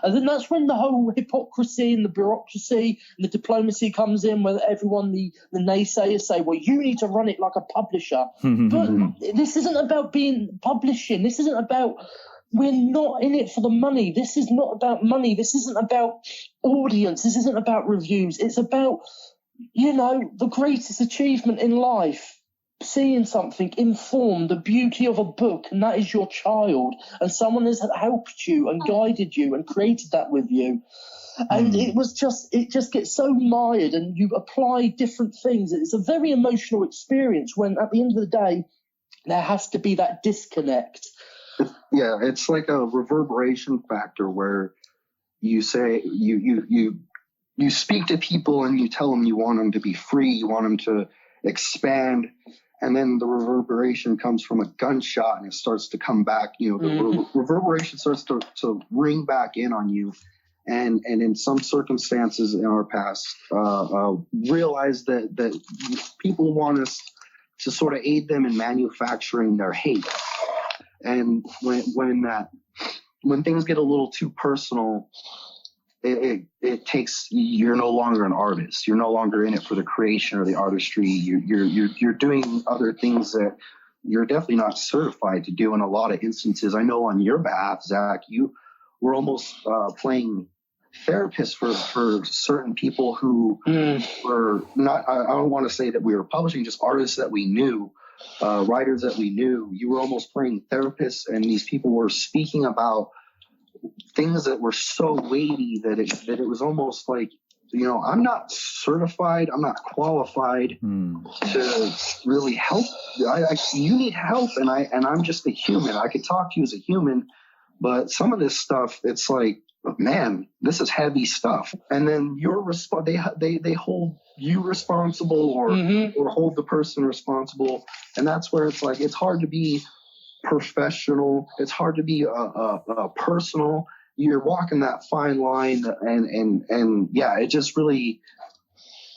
And then that's when the whole hypocrisy and the bureaucracy and the diplomacy comes in, where everyone, the naysayers say, well, you need to run it like a publisher. But this isn't about being publishing. This isn't about, we're not in it for the money. This is not about money. This isn't about audience. This isn't about reviews. It's about the greatest achievement in life, seeing something inform the beauty of a book, and that is your child, and someone has helped you and guided you and created that with you. And it just gets so mired, and you apply different things. It's a very emotional experience when at the end of the day, there has to be that disconnect.
Yeah, it's like a reverberation factor where you say, you speak to people and you tell them you want them to be free, you want them to expand, and then the reverberation comes from a gunshot and it starts to come back. The reverberation starts to ring back in on you. And in some circumstances in our past, realize that people want us to sort of aid them in manufacturing their hate. And when things get a little too personal, it takes, you're no longer an artist. You're no longer in it for the creation or the artistry. You're doing other things that you're definitely not certified to do in a lot of instances. I know on your behalf, Zach, you were almost playing therapist for certain people who were not, I don't want to say that we were publishing, just artists that we knew, writers that we knew. You were almost playing therapists, and these people were speaking about things that were so weighty that it was almost like, I'm not certified, I'm not qualified to really help. You need help, and I'm just a human. I could talk to you as a human, but some of this stuff, it's like, man, this is heavy stuff. And then they hold you responsible or hold the person responsible, and that's where it's like, it's hard to be professional, it's hard to be personal. You're walking that fine line, and yeah, it just really,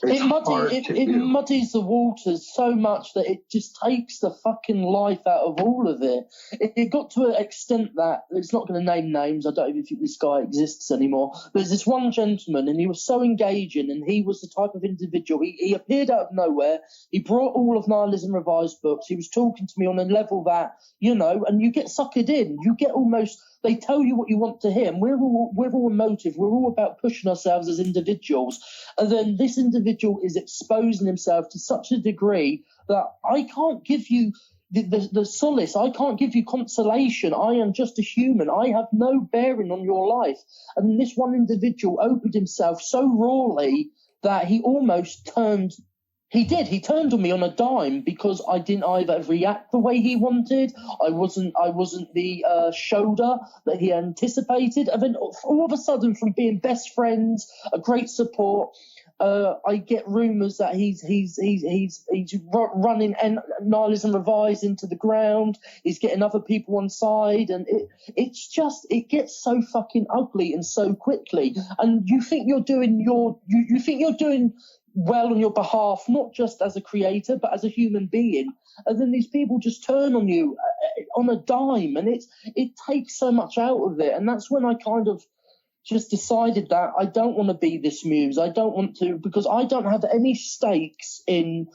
it
muddies the waters so much that it just takes the fucking life out of all of it. It got to an extent that, it's not going to name names, I don't even think this guy exists anymore. There's this one gentleman, and he was so engaging, and he was the type of individual, he appeared out of nowhere, he brought all of Nihilism Revised books, he was talking to me on a level that, and you get suckered in, you get almost, they tell you what you want to hear, and we're all emotive, we're all about pushing ourselves as individuals, and then this individual is exposing himself to such a degree that I can't give you the solace, I can't give you consolation, I am just a human, I have no bearing on your life. And this one individual opened himself so rawly that he almost turned on me on a dime, because I didn't either react the way he wanted, I wasn't the shoulder that he anticipated, and then all of a sudden, from being best friends, a great support, I get rumours that he's running Nihilism Revised into the ground. He's getting other people on side, and it gets so fucking ugly and so quickly. And you think you're doing well on your behalf, not just as a creator, but as a human being. And then these people just turn on you on a dime, and it takes so much out of it. And that's when I kind of just decided that I don't want to be this muse. I don't want to, because I don't have any stakes in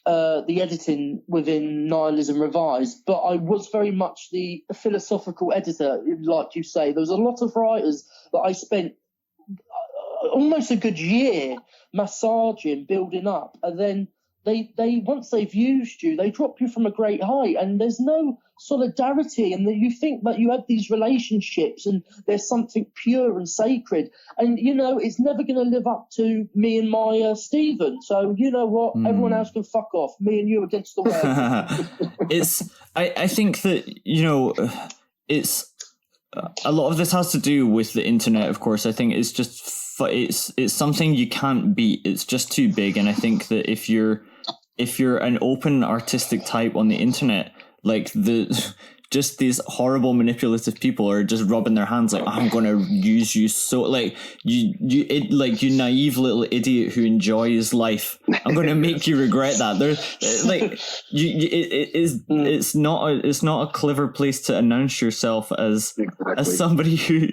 the editing within Nihilism Revised, but I was very much the philosophical editor, like you say. There was a lot of writers that I spent almost a good year massaging, building up, and then they once they've used you, they drop you from a great height, and there's no solidarity, and you think that you have these relationships and there's something pure and sacred, and it's never going to live up to me and my Stephen. So you know what, everyone else can fuck off, me and you against the world.
I think that it's a lot of this has to do with the internet, of course. I think it's just it's something you can't beat. It's just too big. And I think that if you're an open artistic type on the internet, like just these horrible manipulative people are just rubbing their hands like, I'm going to use you, so like you naive little idiot who enjoys life, I'm going to make you regret that. There's like it's not a clever place to announce yourself as somebody who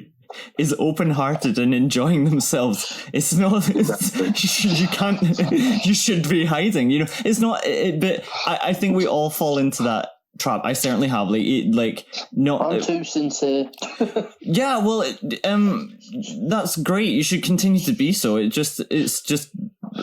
is open-hearted and enjoying themselves. It's not. You can't. You should be hiding. It's not. But I think we all fall into that trap. I certainly have.
I'm too sincere.
Yeah. Well, that's great. You should continue to be so. It's just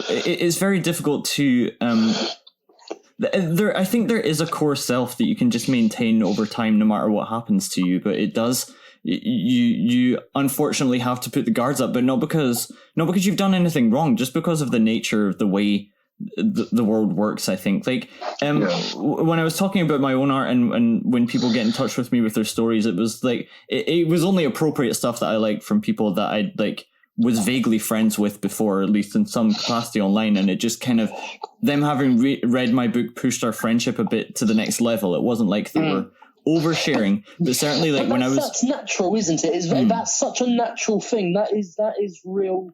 it's very difficult to I think there is a core self that you can just maintain over time no matter what happens to you, but it does you unfortunately have to put the guards up, but not because you've done anything wrong, just because of the nature of the way the world works. I think when I was talking about my own art and when people get in touch with me with their stories, it was like it was only appropriate stuff that I liked from people that I like was vaguely friends with before, at least in some capacity online, and it just kind of them having read my book pushed our friendship a bit to the next level. It wasn't like they were oversharing, but certainly like when I was,
that's natural, isn't it? That's such a natural thing. That is real.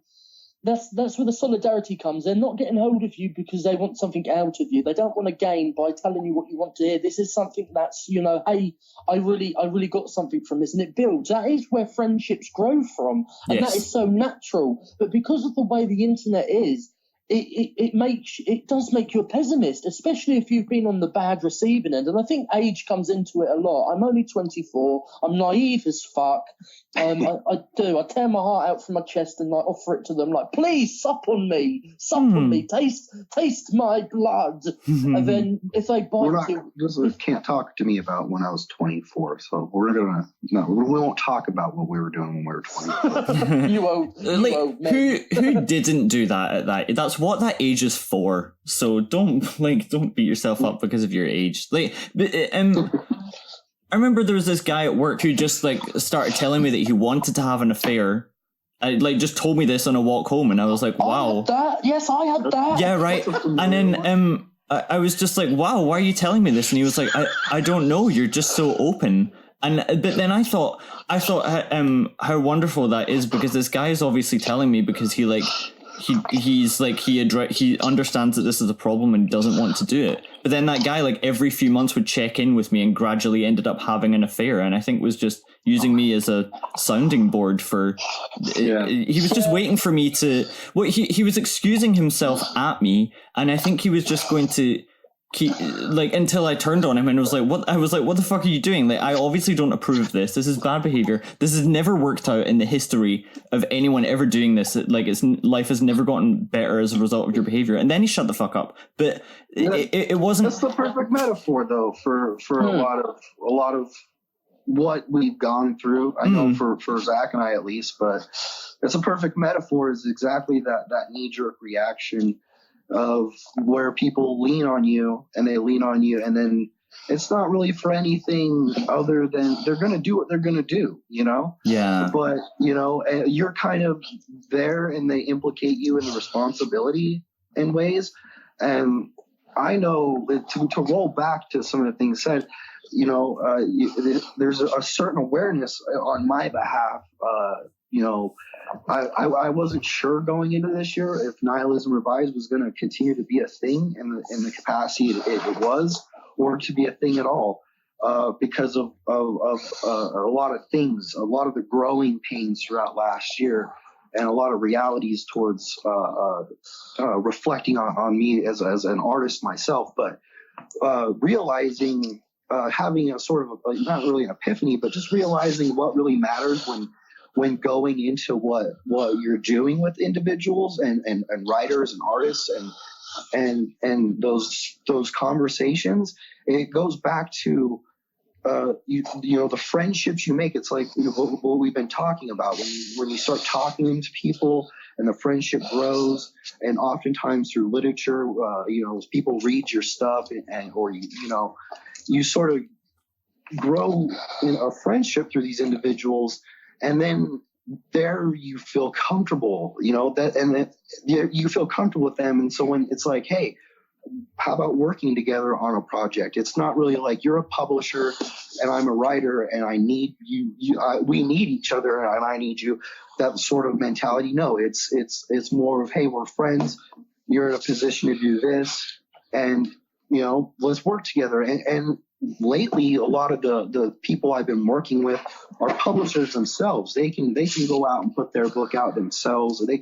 That's where the solidarity comes. They're not getting hold of you because they want something out of you. They don't want to gain by telling you what you want to hear. This is something that's, hey, I really got something from this, and it builds. That is where friendships grow from, and that is so natural. But because of the way the internet is, it does make you a pessimist, especially if you've been on the bad receiving end. And I think age comes into it a lot. I'm only 24. I'm naive as fuck. I tear my heart out from my chest and like offer it to them, like, please sup on me, taste my blood. And then if they bite
you can't talk to me about when I was 24. So we won't talk about what we were doing when we were 24.
You won't.
Who didn't do that at that? That's what that age is for. So don't beat yourself up because of your age. I remember there was this guy at work who just like started telling me that he wanted to have an affair. Just told me this on a walk home, and I was like, wow.
I had that. Yes, I had that.
Yeah, right. And then I was just like, wow, why are you telling me this? And he was like, I don't know. You're just so open. But then I thought how wonderful that is, because this guy is obviously telling me because he understands that this is a problem and doesn't want to do it. But then that guy every few months would check in with me and gradually ended up having an affair, and I think was just using me as a sounding board for he was just waiting for me to he was excusing himself at me, and I think he was just going to keep until I turned on him and was like, what the fuck are you doing? I obviously don't approve of this. This is bad behavior. This has never worked out in the history of anyone ever doing this. Life has never gotten better as a result of your behavior. And then he shut the fuck up. But it wasn't.
That's the perfect metaphor though for a lot of what we've gone through. I know for Zach and I at least, but it's a perfect metaphor. Is exactly that knee-jerk reaction of where people lean on you, and then it's not really for anything other than they're going to do what they're going to do, Yeah. But, you're kind of there, and they implicate you in the responsibility in ways. And I know that to roll back to some of the things said, there's a certain awareness on my behalf. I wasn't sure going into this year if Nihilism Revised was going to continue to be a thing in the capacity it was, or to be a thing at all, because of a lot of things, a lot of the growing pains throughout last year, and a lot of realities towards reflecting on me as an artist myself, but realizing, having a sort of not really an epiphany, but just realizing what really matters when going into what you're doing with individuals and writers and artists and those conversations. It goes back to the friendships you make. It's like what we've been talking about when you start talking to people and the friendship grows, and oftentimes through literature, as people read your stuff or you sort of grow in a friendship through these individuals. And then there you feel comfortable, you feel comfortable with them. And so when it's like, hey, how about working together on a project? It's not really like you're a publisher and I'm a writer and I need you. We need each other and I need you. That sort of mentality. No, it's more of, hey, we're friends. You're in a position to do this, and let's work together. And lately, a lot of the people I've been working with are publishers themselves. They can go out and put their book out themselves, or they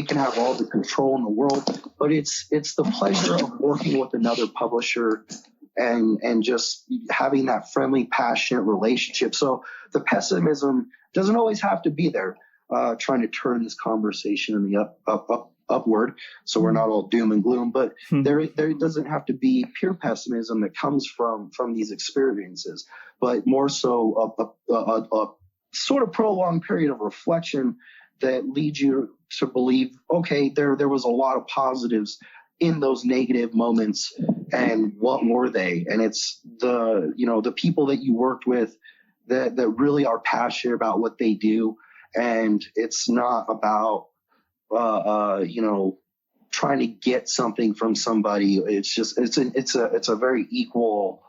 can have all the control in the world. But it's the pleasure of working with another publisher and just having that friendly, passionate relationship. So the pessimism doesn't always have to be there. Trying to turn this conversation in the upward, so we're not all doom and gloom. But there doesn't have to be pure pessimism that comes from these experiences, but more so a sort of prolonged period of reflection that leads you to believe, okay, there was a lot of positives in those negative moments, and what were they? And it's the people that you worked with that really are passionate about what they do, and it's not about trying to get something from somebody. It's just it's a very equal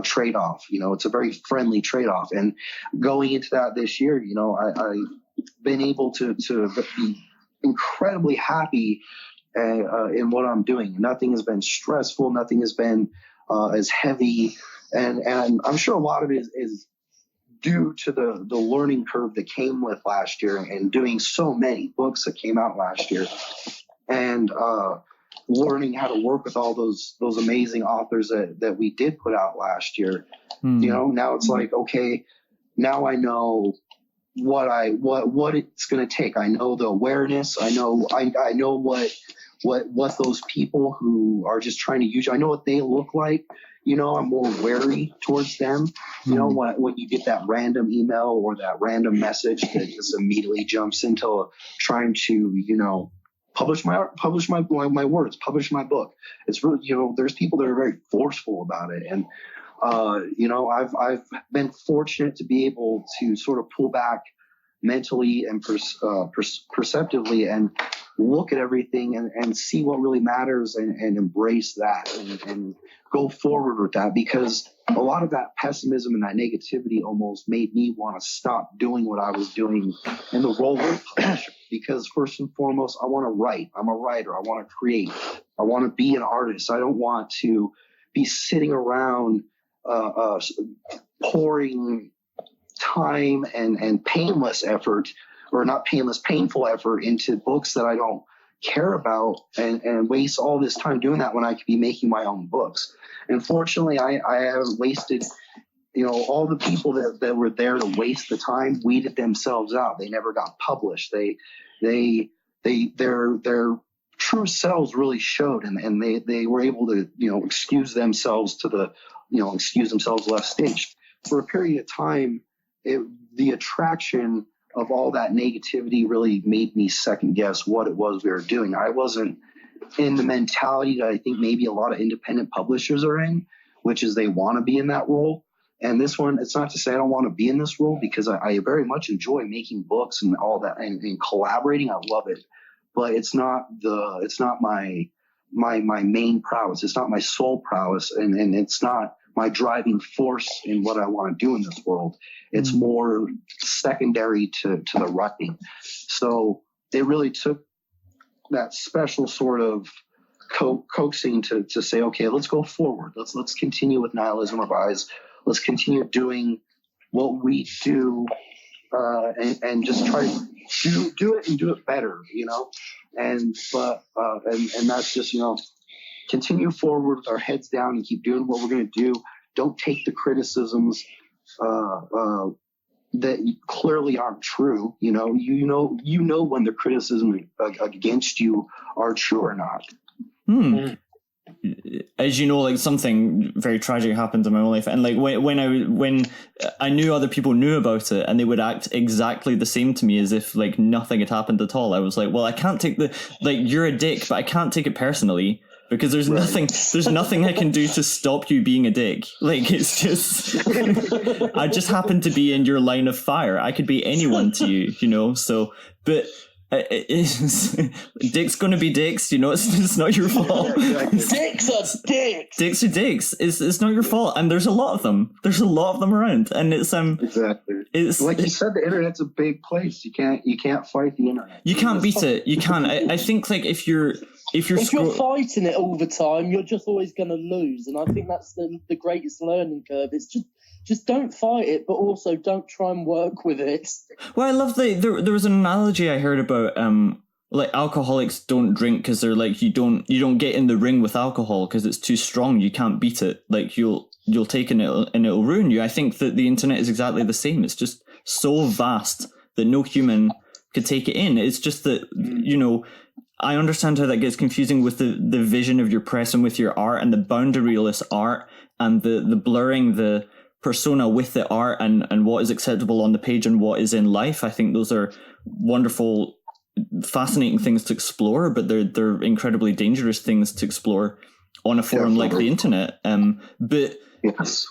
trade-off. It's a very friendly trade-off. And going into that this year, I've been able to be incredibly happy in what I'm doing. Nothing has been stressful. Nothing has been as heavy. And I'm sure a lot of it is due to the learning curve that came with last year and doing so many books that came out last year, and learning how to work with all those amazing authors that we did put out last year. Now it's like, okay, now I know what it's going to take. I know the awareness. I know what those people who are just trying to use you, I know what they look like. I'm more wary towards them. When you get that random email or that random message that just immediately jumps into trying to, publish my words, publish my book. It's really, there's people that are very forceful about it. And, I've been fortunate to be able to sort of pull back mentally and perceptively and look at everything and see what really matters and embrace that and go forward with that, because a lot of that pessimism and that negativity almost made me want to stop doing what I was doing in the role of publisher. Because first and foremost, I want to write. I'm a writer. I want to create. I want to be an artist. I don't want to be sitting around pouring time and painless effort, or not painless, painful effort into books that I don't care about, and waste all this time doing that when I could be making my own books. And fortunately, I haven't wasted, all the people that were there to waste the time weeded themselves out. They never got published. Their true selves really showed, and they were able to, excuse themselves less staged. For a period of time, the attraction of all that negativity really made me second guess what it was we were doing. I wasn't in the mentality that I think maybe a lot of independent publishers are in, which is they want to be in that role. And this one, it's not to say I don't want to be in this role, because I very much enjoy making books and all that and collaborating. I love it, but it's not my main prowess. It's not my sole prowess, and it's not my driving force in what I want to do in this world. It's more secondary to the writing. So it really took that special sort of coaxing to say, okay, let's go forward. Let's continue with Nihilism Revised. Let's continue doing what we do, and just try to do it and do it better, and that's just, continue forward with our heads down and keep doing what we're going to do. Don't take the criticisms that clearly aren't true. You know when the criticism against you are true or not.
As you know, like, something very tragic happened in my own life, and like when I knew other people knew about it, and they would act exactly the same to me as if like nothing had happened at all. I was like, well, I can't take you're a dick, but I can't take it personally, because there's nothing I can do to stop you being a dick. Like, it's just I just happen to be in your line of fire. I could be anyone to you, so, but dicks gonna be dicks, it's not your fault.
Dicks are dicks.
Dicks are dicks. It's not your fault, and there's a lot of them. There's a lot of them around, and it's
exactly. It's like you said, the internet's a big place. You can't fight the internet.
You can't beat it. You can't. I think like if you're
fighting it all the time, you're just always going to lose. And I think that's the greatest learning curve. It's just don't fight it, but also don't try and work with it.
Well, I love there was an analogy I heard about like alcoholics don't drink because they're like, you don't get in the ring with alcohol because it's too strong. You can't beat it. Like you'll take it and it'll ruin you. I think that the internet is exactly the same. It's just so vast that no human could take it in. It's just that, I understand how that gets confusing with the vision of your press and with your art and the boundaryless art and the blurring the persona with the art and what is acceptable on the page and what is in life. I think those are wonderful, fascinating things to explore, but they're incredibly dangerous things to explore on a forum like the internet. But
yes,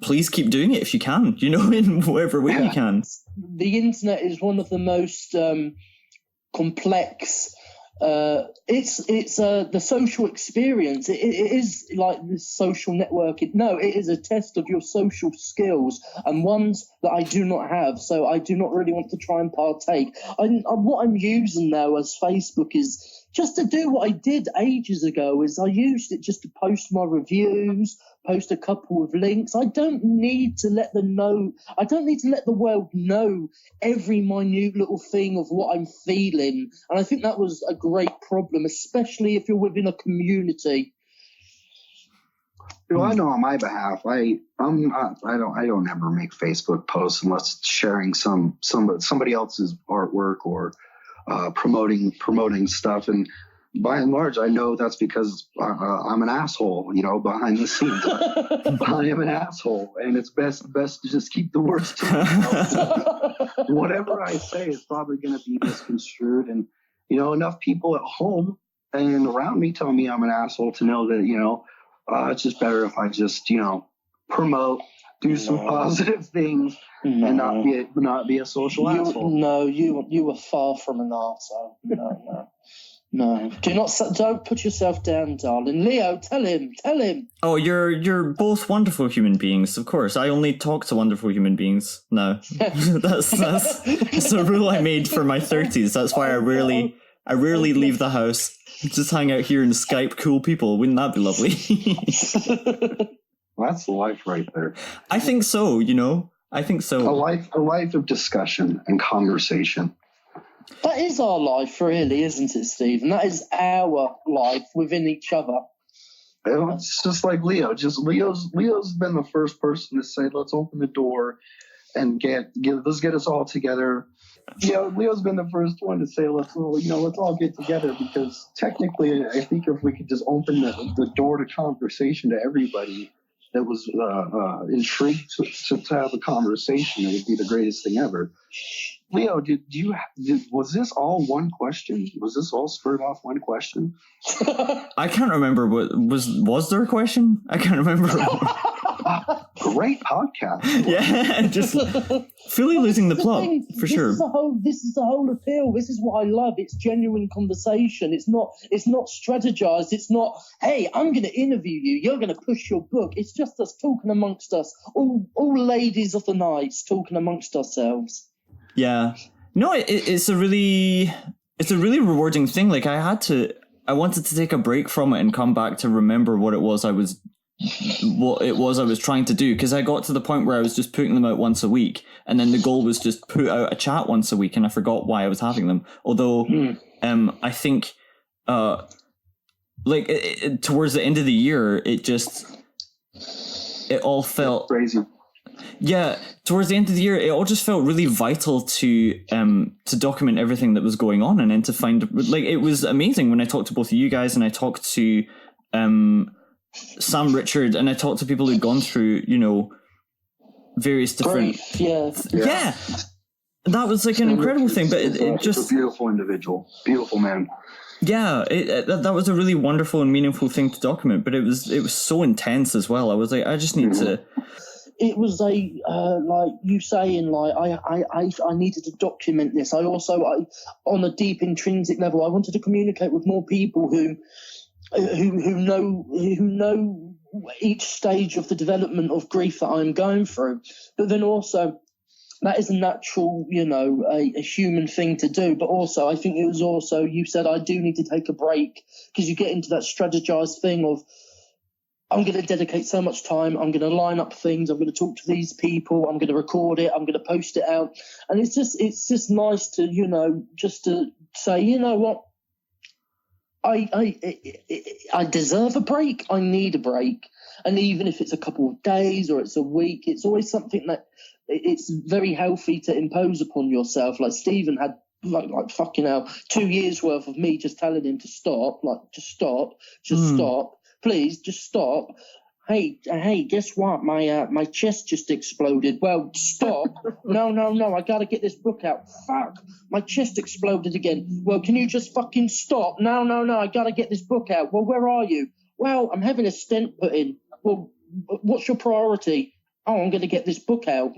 please
keep doing it if you can, in whatever way you can.
The internet is one of the most complex. It's the social experience. It is like this social networking. No, it is a test of your social skills and ones that I do not have. So I do not really want to try and partake. What I'm using now as Facebook is just to do what I did ages ago. Is I used it just to post my reviews, post a couple of links. I don't need to let the world know every minute little thing of what I'm feeling. And I think that was a great problem, especially if you're within a community.
Well, I know on my behalf, I don't ever make Facebook posts unless it's sharing somebody else's artwork or promoting stuff. And by and large, I know that's because I'm an asshole, behind the scenes. I am an asshole, and it's best to just keep the worst to myself. Whatever I say is probably going to be misconstrued, and enough people at home and around me tell me I'm an asshole to know that it's just better if I just promote, do some positive things, and not be a social asshole.
No, you were far from an arsehole. No. Don't put yourself down, darling. Leo, tell him.
Oh, you're both wonderful human beings, of course. I only talk to wonderful human beings now. That's a rule I made for my 30s. That's why I rarely leave the house. Just hang out here and Skype cool people. Wouldn't that be lovely?
Well, that's the life right there.
I think so, I think so.
A life of discussion and conversation.
That is our life, really, isn't it, Stephen? That is our life within each other.
It's just like Leo. Leo's been the first person to say, "Let's open the door and let's get us all together." Leo's been the first one to say, "Let's all get together," because technically, I think if we could just open the door to conversation to everybody that was intrigued to have a conversation, it would be the greatest thing ever. Leo, was this all one question? Was this all spurred off one question?
I can't remember. Was there a question? I can't remember.
Great podcast.
Yeah, just fully losing the plot, for sure.
This is the whole appeal. This is what I love. It's genuine conversation. It's not strategized. It's not, hey, I'm going to interview you. You're going to push your book. It's just us talking amongst us. All ladies of the night talking amongst ourselves. Yeah.
No, it's a really rewarding thing. Like I wanted to take a break from it and come back to remember what it was I was trying to do, because I got to the point where I was just putting them out once a week, and then the goal was just put out a chat once a week, and I forgot why I was having them. Although I think towards the end of the year, it all felt
crazy.
Yeah, towards the end of the year, it all just felt really vital to document everything that was going on, and then to find, it was amazing when I talked to both of you guys, and I talked to Sam Richard, and I talked to people who'd gone through, various different...
Yeah.
That was an incredible thing, but it just...
a beautiful individual, beautiful man.
Yeah, that was a really wonderful and meaningful thing to document, but it was so intense as well. I was like, I just need to...
It was like you saying, I needed to document this. I also, on a deep intrinsic level, I wanted to communicate with more people who know each stage of the development of grief that I'm going through. But then also, that is a natural, a human thing to do. But also, I think it was also, you said, I do need to take a break, because you get into that strategized thing of, I'm going to dedicate so much time. I'm going to line up things. I'm going to talk to these people. I'm going to record it. I'm going to post it out. And it's just nice to, just to say, you know what? I deserve a break. I need a break. And even if it's a couple of days or it's a week, it's always something that it's very healthy to impose upon yourself. Like Stephen had like fucking hell, 2 years worth of me just telling him to stop, like just stop, please, just stop. Hey, guess what? My chest just exploded. Well, stop. No, I gotta get this book out. Fuck, my chest exploded again. Well, can you just fucking stop? No, I gotta get this book out. Well, where are you? Well, I'm having a stent put in. Well, what's your priority? Oh, I'm gonna get this book out.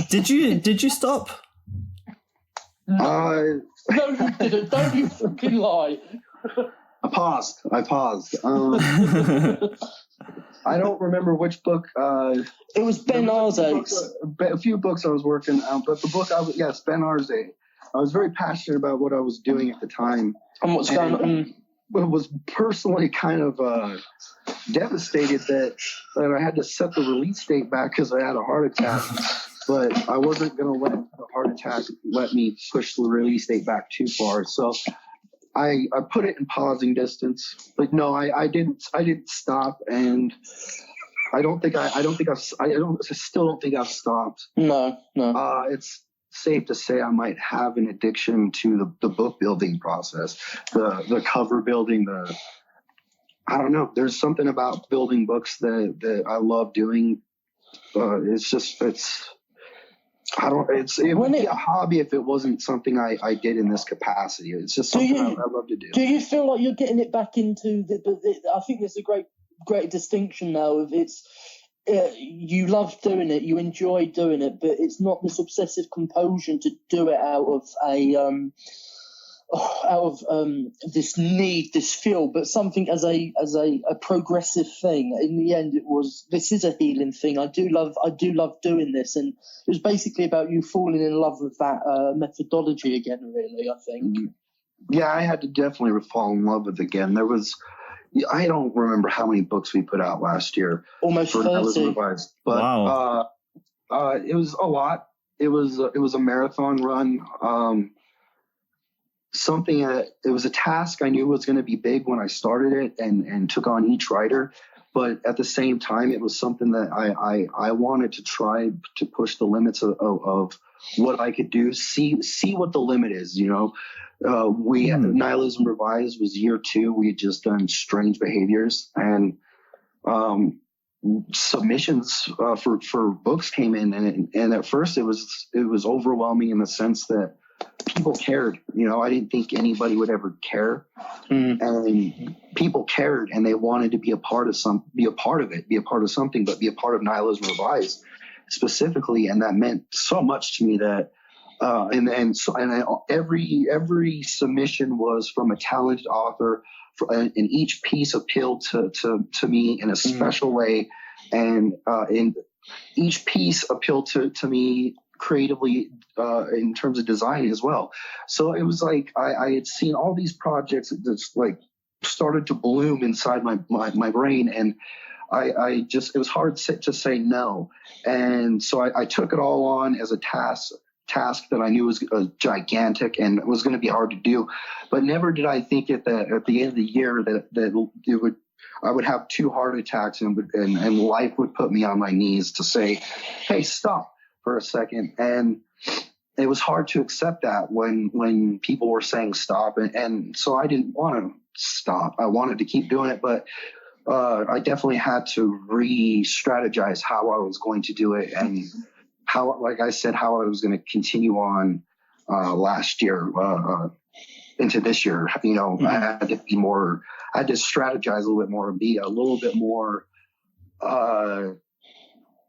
Did you stop?
No, you didn't. Don't you fucking lie.
I paused. I don't remember which book.
It was Ben Arze's.
A few books I was working on, but the book Ben Arze. I was very passionate about what I was doing at the time.
And what's going on?
I was personally kind of devastated that I had to set the release date back because I had a heart attack. But I wasn't going to let the heart attack let me push the release date back too far. So I put it in pausing distance. But no, I didn't stop, and I still don't think I've stopped.
No.
It's safe to say I might have an addiction to the book building process, the cover building, I don't know. There's something about building books that I love doing. It would be a hobby if it wasn't something I did in this capacity. It's just something I love to do.
Do you feel like you're getting it back into I think there's a great distinction now of you love doing it, you enjoy doing it, but it's not this obsessive compulsion to do it out of this need, this feel, but something as a progressive thing. In the end, this is a healing thing. I do love doing this, and it was basically about you falling in love with that methodology again. Really, I think.
Yeah, I had to definitely fall in love with it again. I don't remember how many books we put out last year.
Almost 30.
But
wow.
It was a lot. It was a marathon run. It was a task I knew was going to be big when I started it and took on each writer. But at the same time, it was something that I wanted to try to push the limits of what I could do, see what the limit is, Nihilism Revised was year 2. We had just done Strange Behaviors, and submissions for books came in, and at first it was overwhelming in the sense that people cared. I didn't think anybody would ever care, and people cared, and they wanted to be a part of something, but be a part of Nihilism Revised specifically, and that meant so much to me that. Every submission was from a talented author, and each piece appealed to me in a special way, and each piece appealed to me creatively in terms of design as well. So it was like I had seen all these projects that just like started to bloom inside my brain, and it was hard to say no, and so I took it all on as a task that I knew was gigantic and was going to be hard to do, but never did I think that at the end of the year that I would have 2 heart attacks and life would put me on my knees to say, hey, stop for a second. And it was hard to accept that when people were saying stop. And so I didn't want to stop. I wanted to keep doing it, but I definitely had to re-strategize how I was going to do it, and how, like I said, how I was going to continue on last year into this year. I had to be more. I had to strategize a little bit more and be a little bit more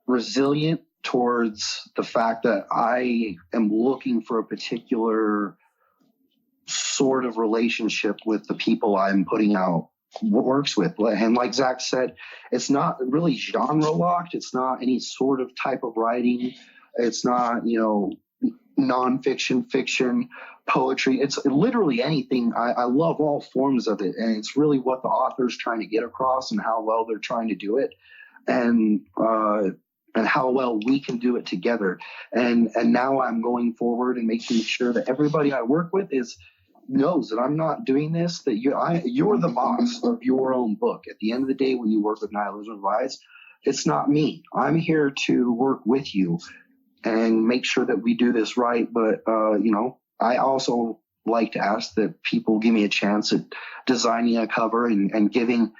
resilient towards the fact that I am looking for a particular sort of relationship with the people I'm putting out works with. And like Zach said, it's not really genre locked. It's not any sort of type of writing. It's not, nonfiction, fiction, poetry. It's literally anything. I love all forms of it. And it's really what the author's trying to get across and how well they're trying to do it. And how well we can do it together. And now I'm going forward and making sure that everybody I work with knows that I'm not doing this, that you're the boss of your own book. At the end of the day, when you work with Nihilism Revised, it's not me. I'm here to work with you and make sure that we do this right. But, I also like to ask that people give me a chance at designing a cover and giving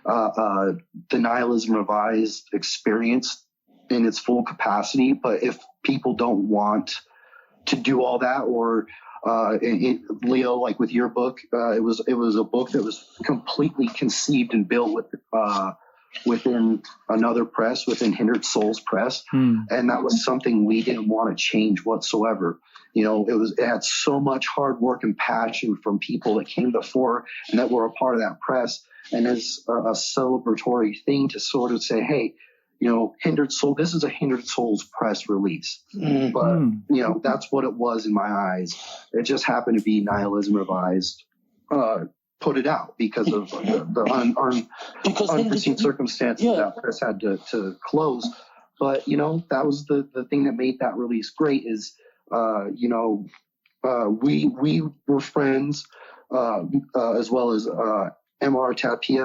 the Nihilism Revised experience in its full capacity. But if people don't want to do all that, or Leo, like with your book, it was a book that was completely conceived and built within another press, within Hindered Souls Press, and that was something we didn't want to change whatsoever. It had so much hard work and passion from people that came before and that were a part of that press, and as a celebratory thing to sort of say, hey, Hindered Soul, this is a Hindered Souls press release. But, that's what it was in my eyes. It just happened to be Nihilism Revised, put it out because of the unforeseen circumstances that press had to close. But, that was the thing that made that release great is, we were friends, as well as, Manuel Tapia,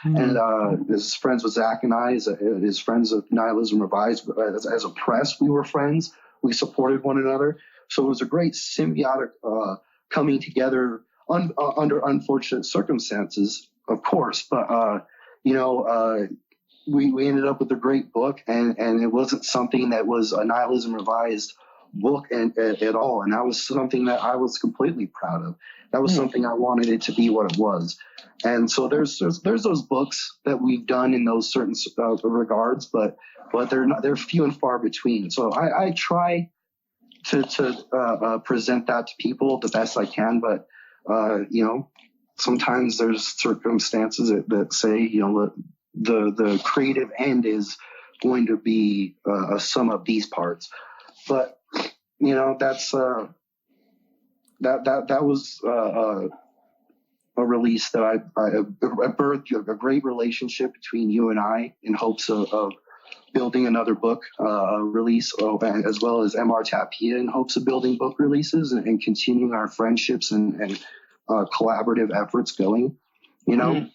and his friends with Zach and I, his friends of Nihilism Revised. As a press, we were friends. We supported one another. So it was a great symbiotic coming together under unfortunate circumstances, of course. But, we ended up with a great book, and it wasn't something that was a Nihilism Revised book at all. And that was something that I was completely proud of. That was something I wanted it to be what it was. And so there's those books that we've done in those certain regards, but they're few and far between. So I try to present that to people the best I can, but sometimes there's circumstances that say the creative end is going to be a sum of these parts. But that's that was a release that I birthed a great relationship between you and I in hopes of building another book release, as well as MR Tapia in hopes of building book releases and continuing our friendships and collaborative efforts going. What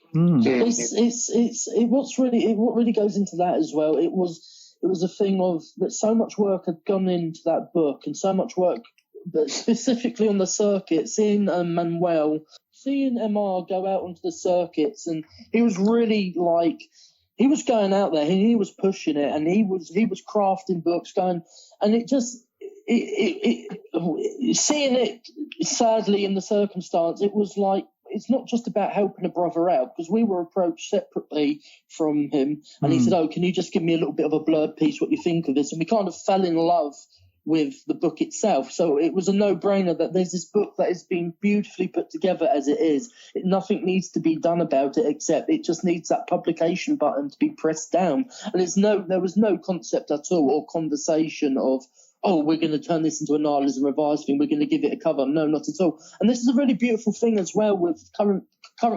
really goes into that as well. It was a thing of that so much work had gone into that book, and so much work, but specifically on the circuit, seeing Manuel, seeing MR go out onto the circuits, and he was really he was going out there and he was pushing it, and he was crafting books going, and it just seeing it sadly in the circumstance, it was like, it's not just about helping a brother out, because we were approached separately from him, and he said, "Oh, can you just give me a little bit of a blurb piece, what you think of this?" And we kind of fell in love with the book itself. So it was a no-brainer that there's this book that has been beautifully put together as it is. Nothing needs to be done about it, except it just needs that publication button to be pressed down. And there was no concept at all or conversation of, oh, we're going to turn this into a Nihilism Revised thing, we're going to give it a cover. No, not at all. And this is a really beautiful thing as well with current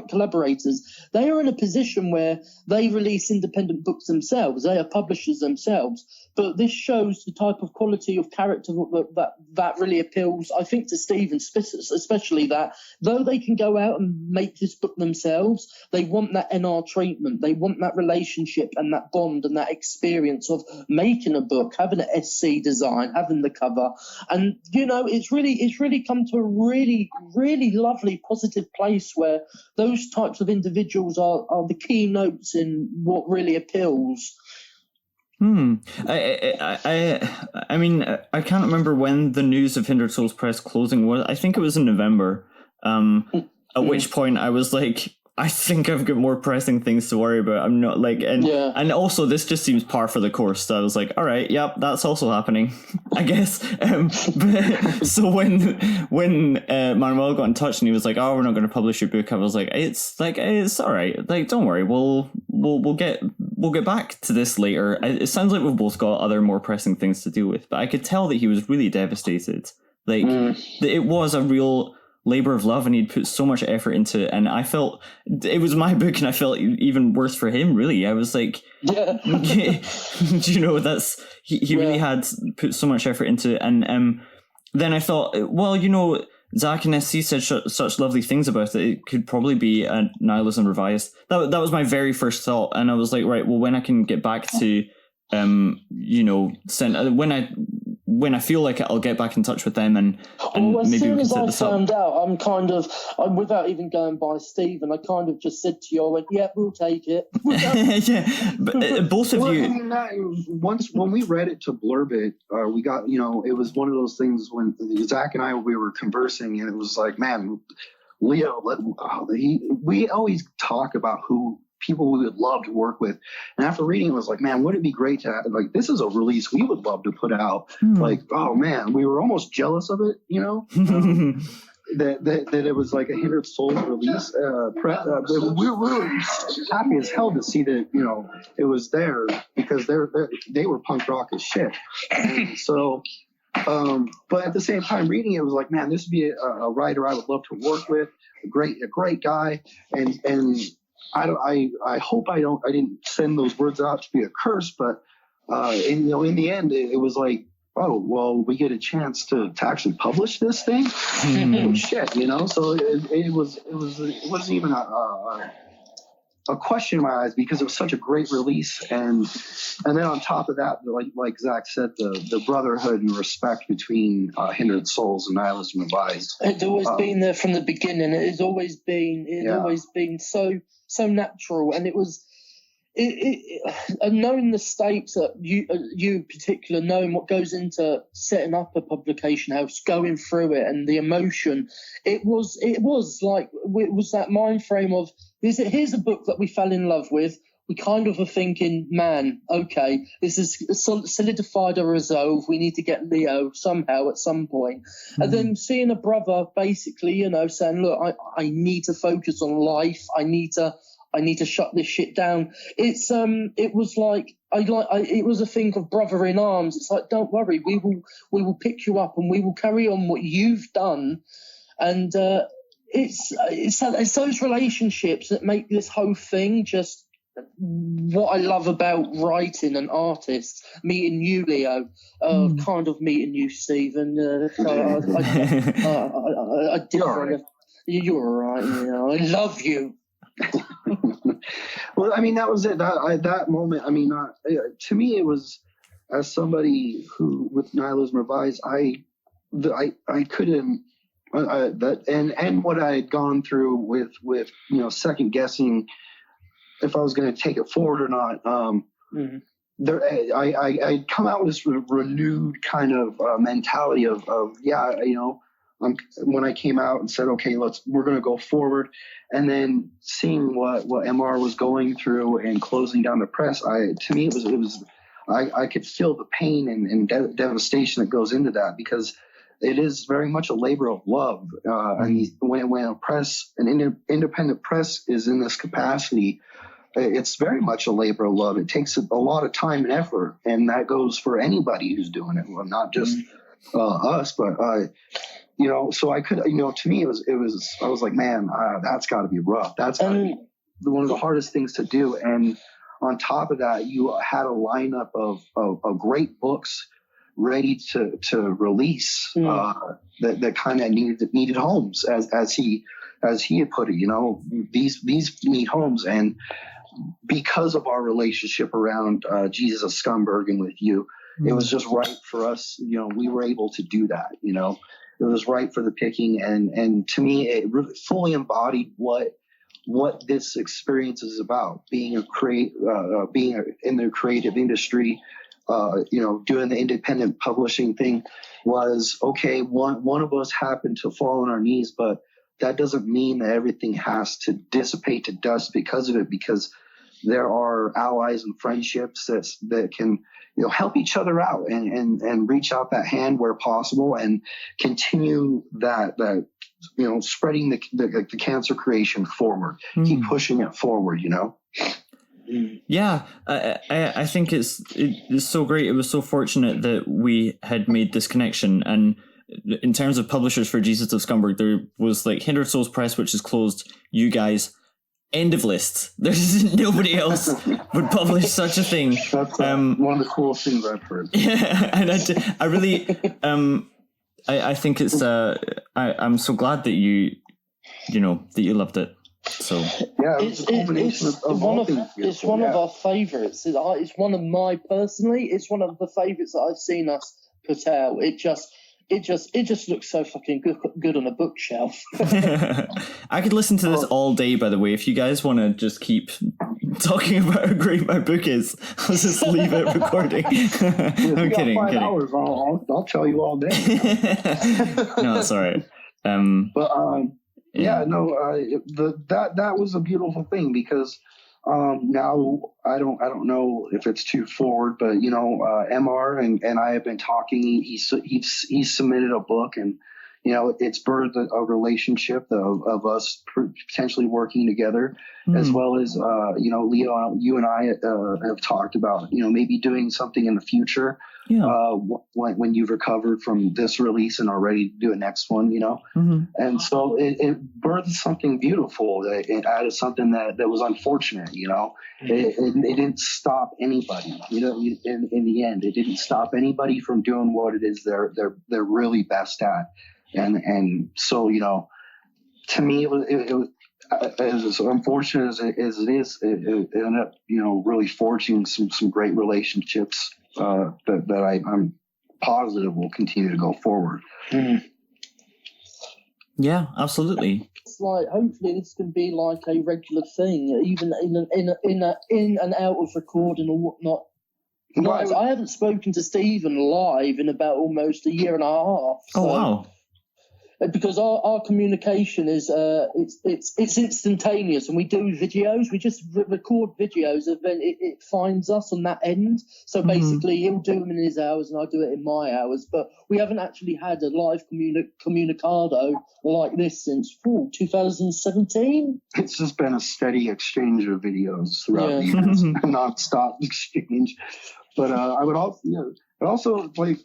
collaborators. They are in a position where they release independent books themselves. They are publishers themselves. But this shows the type of quality of character that really appeals, I think, to Stephen, especially that though they can go out and make this book themselves, they want that NR treatment. They want that relationship and that bond and that experience of making a book, having an SC design, having the cover. And, it's really come to a really, really lovely, positive place where those types of individuals are the keynotes in what really appeals.
I mean, I can't remember when the news of Hindered Souls Press closing was. I think it was in November. At which point I was like, I think I've got more pressing things to worry about. I'm not and also this just seems par for the course. So I was like, all right, yep, that's also happening, I guess. But so when Manuel got in touch and he was like, oh, we're not going to publish your book, I was like, it's all right. Like, don't worry, we'll get back to this later. It sounds like we've both got other more pressing things to deal with. But I could tell that he was really devastated. Like it was a real labor of love, and he'd put so much effort into it, and I felt it was my book, and I felt even worse for him, really. I was like, that's he really had put so much effort into it. And then I thought, well, Zach and SC said such lovely things about it, it could probably be a Nihilism Revised. That was my very first thought, and I was like, right, well, when I can get back to sent when I feel like it, I'll get back in touch with them and
well, as
maybe
soon
we can
as
set
I
this up.
found out, I'm without even going by Stephen, I kind of just said to you, I went, yeah, we'll take it.
Yeah, but both of you.
I mean, when we read it to blurb it, we got, it was one of those things when Zach and I, we were conversing, and it was like, man, Leo, we always talk about who people we would love to work with. And after reading it, was like, man, wouldn't it be great to have, like, this is a release we would love to put out. Like, oh man, we were almost jealous of it, that it was like a Hindered Souls release. We were happy as hell to see that, it was there, because they were punk rock as shit. And so, but at the same time, reading it was like, man, this would be a writer I would love to work with, a great guy, and I hope I didn't send those words out to be a curse, but in the end, it was like, oh well, we get a chance to actually publish this thing. Oh shit, So it wasn't even a question in my eyes, because it was such a great release, and then on top of that, like Zach said, the brotherhood and respect between Hindered Souls and Nihilism Revised.
It's always been there from the beginning. It has always been so natural, and it was knowing the stakes that you in particular, knowing what goes into setting up a publication house, going through it, and the emotion. It was that mind frame of, here's a book that we fell in love with. We kind of are thinking, man, okay, this has solidified a resolve. We need to get Leo somehow at some point. And then seeing a brother basically, saying, look, I need to focus on life. I need to shut this shit down. It was like, it was a thing of brother in arms. It's like, don't worry, we will pick you up and we will carry on what you've done. And it's those relationships that make this whole thing just what I love about writing and artists. Meeting you, Leo, kind of meeting you, Stephen. You're all right. I love you.
Well, I mean, that was it. That moment, I mean, to me, it was, as somebody who, with Nihilism Revised, I couldn't, and what I had gone through with second guessing if I was going to take it forward or not. I come out with this renewed kind of mentality of when I came out and said, okay, we're going to go forward, and then seeing what MR was going through and closing down the press, to me it was I could feel the pain and devastation that goes into that, because it is very much a labor of love. And when a press, an independent press, is in this capacity, it's very much a labor of love. It takes a lot of time and effort, and that goes for anybody who's doing it. Well, not just us, but so I could, to me, it was, I was like, man, that's got to be rough. That's got to be one of the hardest things to do. And on top of that, you had a lineup of great books ready to release that kind of needed homes, as he had put it. These need homes, and because of our relationship around Jesus of Scumberg and with you, it was just right for us. We were able to do that. It was right for the picking, and to me, it really fully embodied what this experience is about. Being in the creative industry, doing the independent publishing thing, was okay. One of us happened to fall on our knees, but that doesn't mean that everything has to dissipate to dust because of it, because there are allies and friendships that can help each other out and reach out that hand where possible, and continue that spreading the cancer creation forward. Keep pushing it forward.
Yeah, I think it's so great. It was so fortunate that we had made this connection. And in terms of publishers for Jesus of Scumberg, there was like Hindered Souls Press, which is closed. You guys, end of list. There's nobody else would publish such a thing.
That's one of the coolest things I've heard.
Yeah, and I really, I think it's. I'm so glad that you loved it. So So
yeah, it's a culmination of all things beautiful.
It's one of our favourites. It's one of my personally. It's one of the favourites that I've seen us put out. It just looks so fucking good on a bookshelf.
I could listen to this all day, by the way. If you guys want to just keep talking about how great my book is, I'll just leave it recording. I'm kidding.
5 hours, I'll tell you all day.
No, it's all right.
That was a beautiful thing, because now I don't know if it's too forward, but MR and I have been talking. He's submitted a book, and it's birthed a relationship of us potentially working together, as well as Leo, you and I have talked about maybe doing something in the future. Yeah. When you've recovered from this release and are ready to do a next one, and so it birthed something beautiful. It added something that was unfortunate, It didn't stop anybody, in the end, it didn't stop anybody from doing what it is they're really best at, and so to me it was as unfortunate as it is, it ended up really forging some great relationships that I'm positive will continue to go forward.
Yeah, absolutely.
It's like, hopefully this can be like a regular thing, even in and out of recording or whatnot. Nice. I haven't spoken to Stephen live in about almost a year and a half.
Oh wow!
Because our communication is it's instantaneous, and we do videos. We just record videos, and then it finds us on that end. So basically, he'll do them in his hours, and I do it in my hours. But we haven't actually had a live communicado like this since 2017.
It's just been a steady exchange of videos throughout the years, non-stop exchange. But I would also like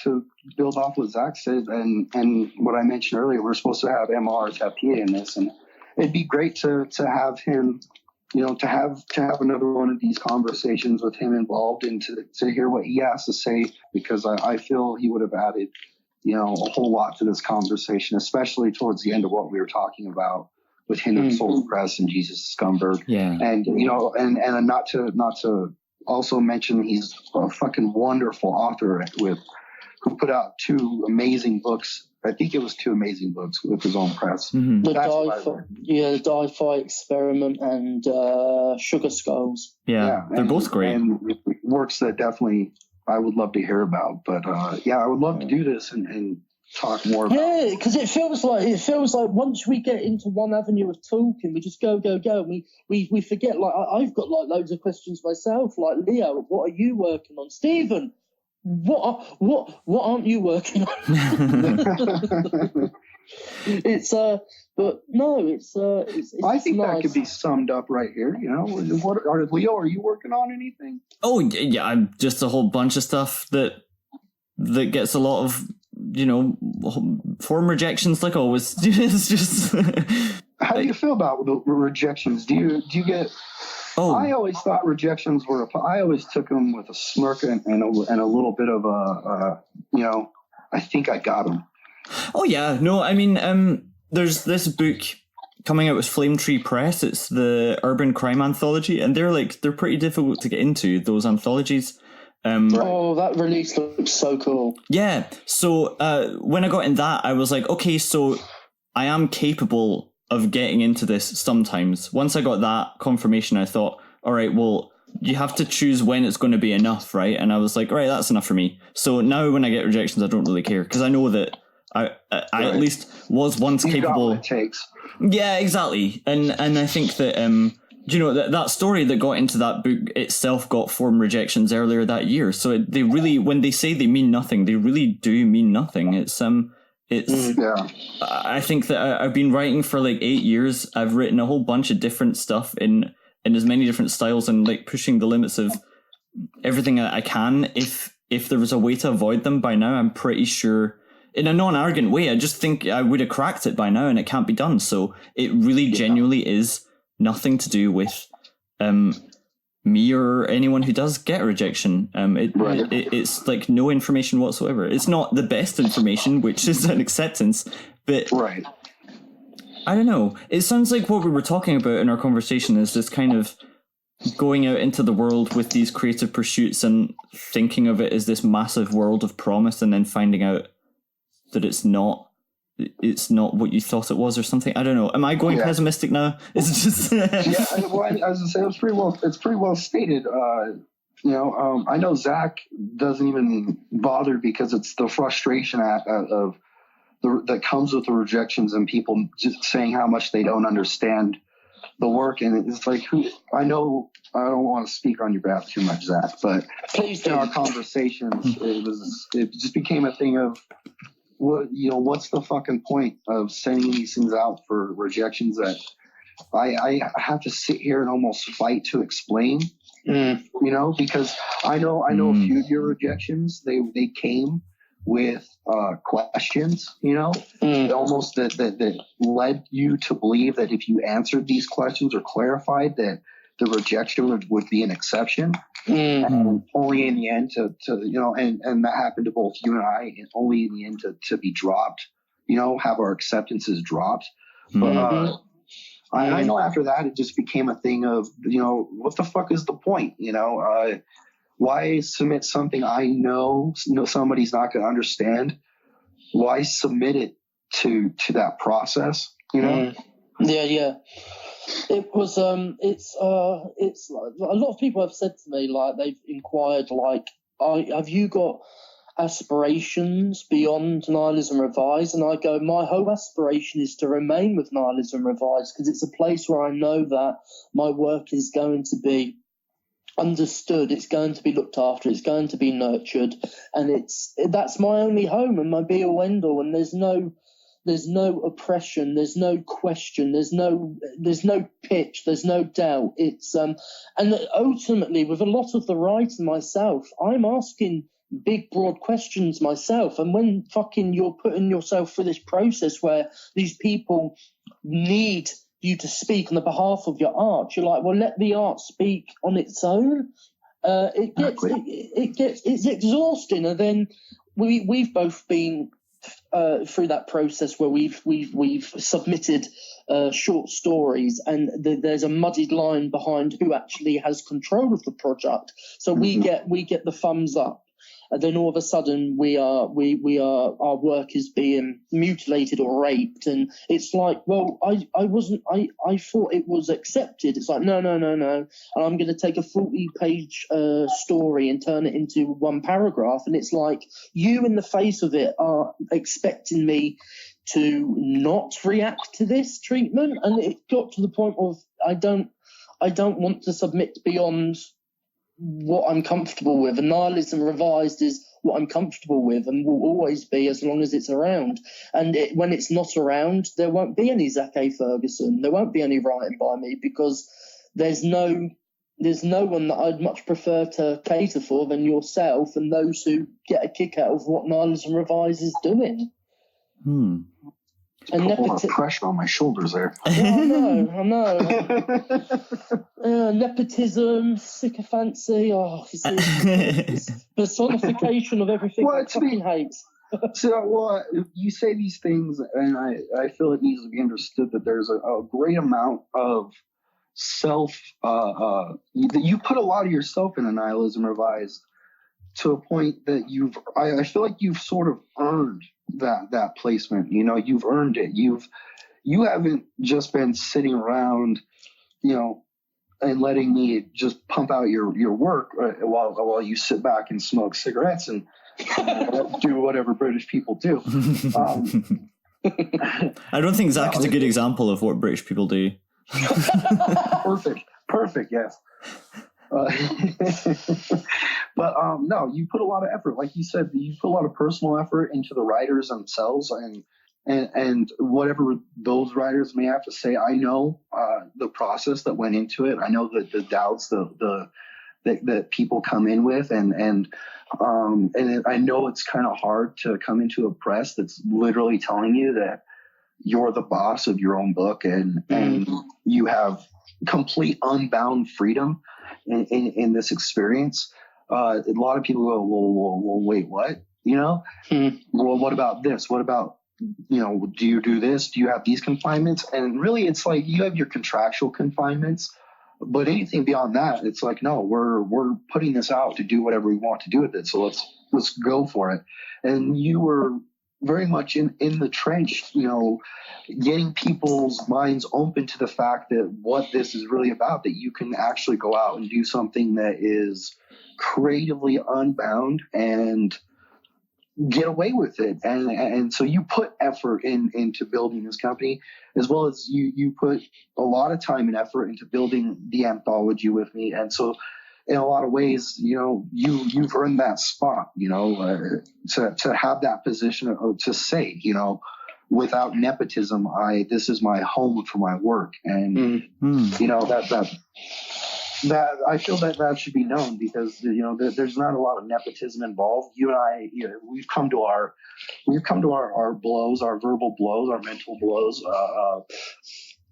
to build off what Zach said and what I mentioned earlier. We're supposed to have MR Tapia in this, and it'd be great to have him, to have another one of these conversations with him involved, and to hear what he has to say, because I feel he would have added, a whole lot to this conversation, especially towards the end of what we were talking about with him and Soul Press and Jesus Scumberg. Yeah, and and not to also mention he's a fucking wonderful author who put out 2 amazing books. I think it was 2 amazing books with his own press.
The Di-Fi Experiment and Sugar Skulls.
Yeah, they're both great.
And works that definitely I would love to hear about. But I would love to do this and talk more about.
Yeah, because it feels like once we get into one avenue of talking, we just go. We forget. Like I've got like loads of questions myself. Like Leo, what are you working on? Stephen, what aren't you working on? But no, it's
I think
nice.
that could be summed up right here. Leo, are you working on anything?
Oh yeah, I'm just a whole bunch of stuff that gets a lot of form rejections, like always. It's just
how do you feel about the rejections? Do you get? Oh, I always thought rejections were. I always took them with a smirk and a little bit of I think I got them.
Oh yeah, no, I mean, there's this book coming out with Flame Tree Press. It's the Urban Crime Anthology, and they're pretty difficult to get into, those anthologies.
That release looks so cool.
Yeah, so when I got in that, I was like, okay, so I am capable of getting into this sometimes. Once I got that confirmation, I thought, all right, well, you have to choose when it's going to be enough, right? And I was like, all right, that's enough for me. So now when I get rejections, I don't really care, because I know that I at least was once capable.
Got what it takes.
Yeah, exactly. And I think that that story that got into that book itself got form rejections earlier that year. So they really, when they say they mean nothing, they really do mean nothing. I think that I've been writing for like 8 years. I've written a whole bunch of different stuff in as many different styles, and like pushing the limits of everything that I can. If there was a way to avoid them by now, I'm pretty sure, in a non-arrogant way, I just think I would have cracked it by now, and it can't be done. So it really genuinely is nothing to do with me or anyone who does get a rejection. It's like no information whatsoever. It's not the best information, which is an acceptance, but I don't know. It sounds like what we were talking about in our conversation is this kind of going out into the world with these creative pursuits and thinking of it as this massive world of promise, and then finding out that it's not what you thought it was, or something. I don't know. Am I going pessimistic now? It's just
well, I was gonna say it's pretty well stated. I know Zach doesn't even bother because it's the frustration that comes with the rejections and people just saying how much they don't understand the work. And it's like, I know I don't want to speak on your behalf too much, Zach, but in our conversations, it just became a thing of, what's the fucking point of sending these things out for rejections that I have to sit here and almost fight to explain, because I know a few of your rejections, they came with questions, almost that led you to believe that if you answered these questions or clarified, that the rejection would be an exception. And only in the end to and that happened to both you and I, and only in the end to be dropped, have our acceptances dropped. But I know after that it just became a thing of, what the fuck is the point? Why submit something I know somebody's not going to understand? Why submit it to that process?
Yeah. It was. It's like a lot of people have said to me, like they've inquired, like, have you got aspirations beyond Nihilism Revised? And I go, my whole aspiration is to remain with Nihilism Revised because it's a place where I know that my work is going to be understood, it's going to be looked after, it's going to be nurtured, and that's my only home and my be all end all. And there's no oppression, there's no question, there's no pitch, there's no doubt. It's and ultimately, with a lot of the writing myself, I'm asking big broad questions myself. And when fucking you're putting yourself through this process where these people need you to speak on the behalf of your art, you're like, well, let the art speak on its own. It's exhausting. And then we've both been through that process where we've submitted short stories, and there's a muddied line behind who actually has control of the project. So we get the thumbs up, and then all of a sudden our work is being mutilated or raped, and it's like, well, I thought it was accepted. It's like, no, and I'm going to take a 40-page story and turn it into one paragraph, and it's like, you in the face of it are expecting me to not react to this treatment. And it got to the point of I don't want to submit beyond what I'm comfortable with, and Nihilism Revised is what I'm comfortable with and will always be as long as it's around. And when it's not around, there won't be any Zak Ferguson, there won't be any writing by me, because there's no one that I'd much prefer to cater for than yourself and those who get a kick out of what Nihilism Revised is doing.
And a lot of pressure on my shoulders there.
Yeah, I know. Nepotism, sycophancy. It's personification of everything I fucking hate.
So, you say these things, and I feel it needs to be understood that there's a great amount of self. You put a lot of yourself in Nihilism Revised to a point that I feel like you've sort of earned that placement. You've earned it. You haven't just been sitting around, and letting me just pump out your work while you sit back and smoke cigarettes and do whatever British people do.
I don't think Zach is a good example of what British people do.
Perfect, yes. But no, you put a lot of effort, like you said. You put a lot of personal effort into the writers themselves, and whatever those writers may have to say. I know the process that went into it. I know the doubts that people come in with, and I know it's kind of hard to come into a press that's literally telling you that you're the boss of your own book, and you have complete unbound freedom in this experience. A lot of people go, well, wait, what? Well, what about this? What about do you do this? Do you have these confinements? And really, it's like you have your contractual confinements, but anything beyond that, it's like, no, we're putting this out to do whatever we want to do with it. So let's go for it. And you were very much in the trench, getting people's minds open to the fact that what this is really about, that you can actually go out and do something that is creatively unbound and get away with it. And so you put effort into building this company, as well as you put a lot of time and effort into building the anthology with me. And so in a lot of ways, you've earned that spot, to have that position to say, without nepotism, this is my home for my work. And, that I feel that should be known, because, there's not a lot of nepotism involved. You and I, we've come to our blows, our verbal blows, our mental blows,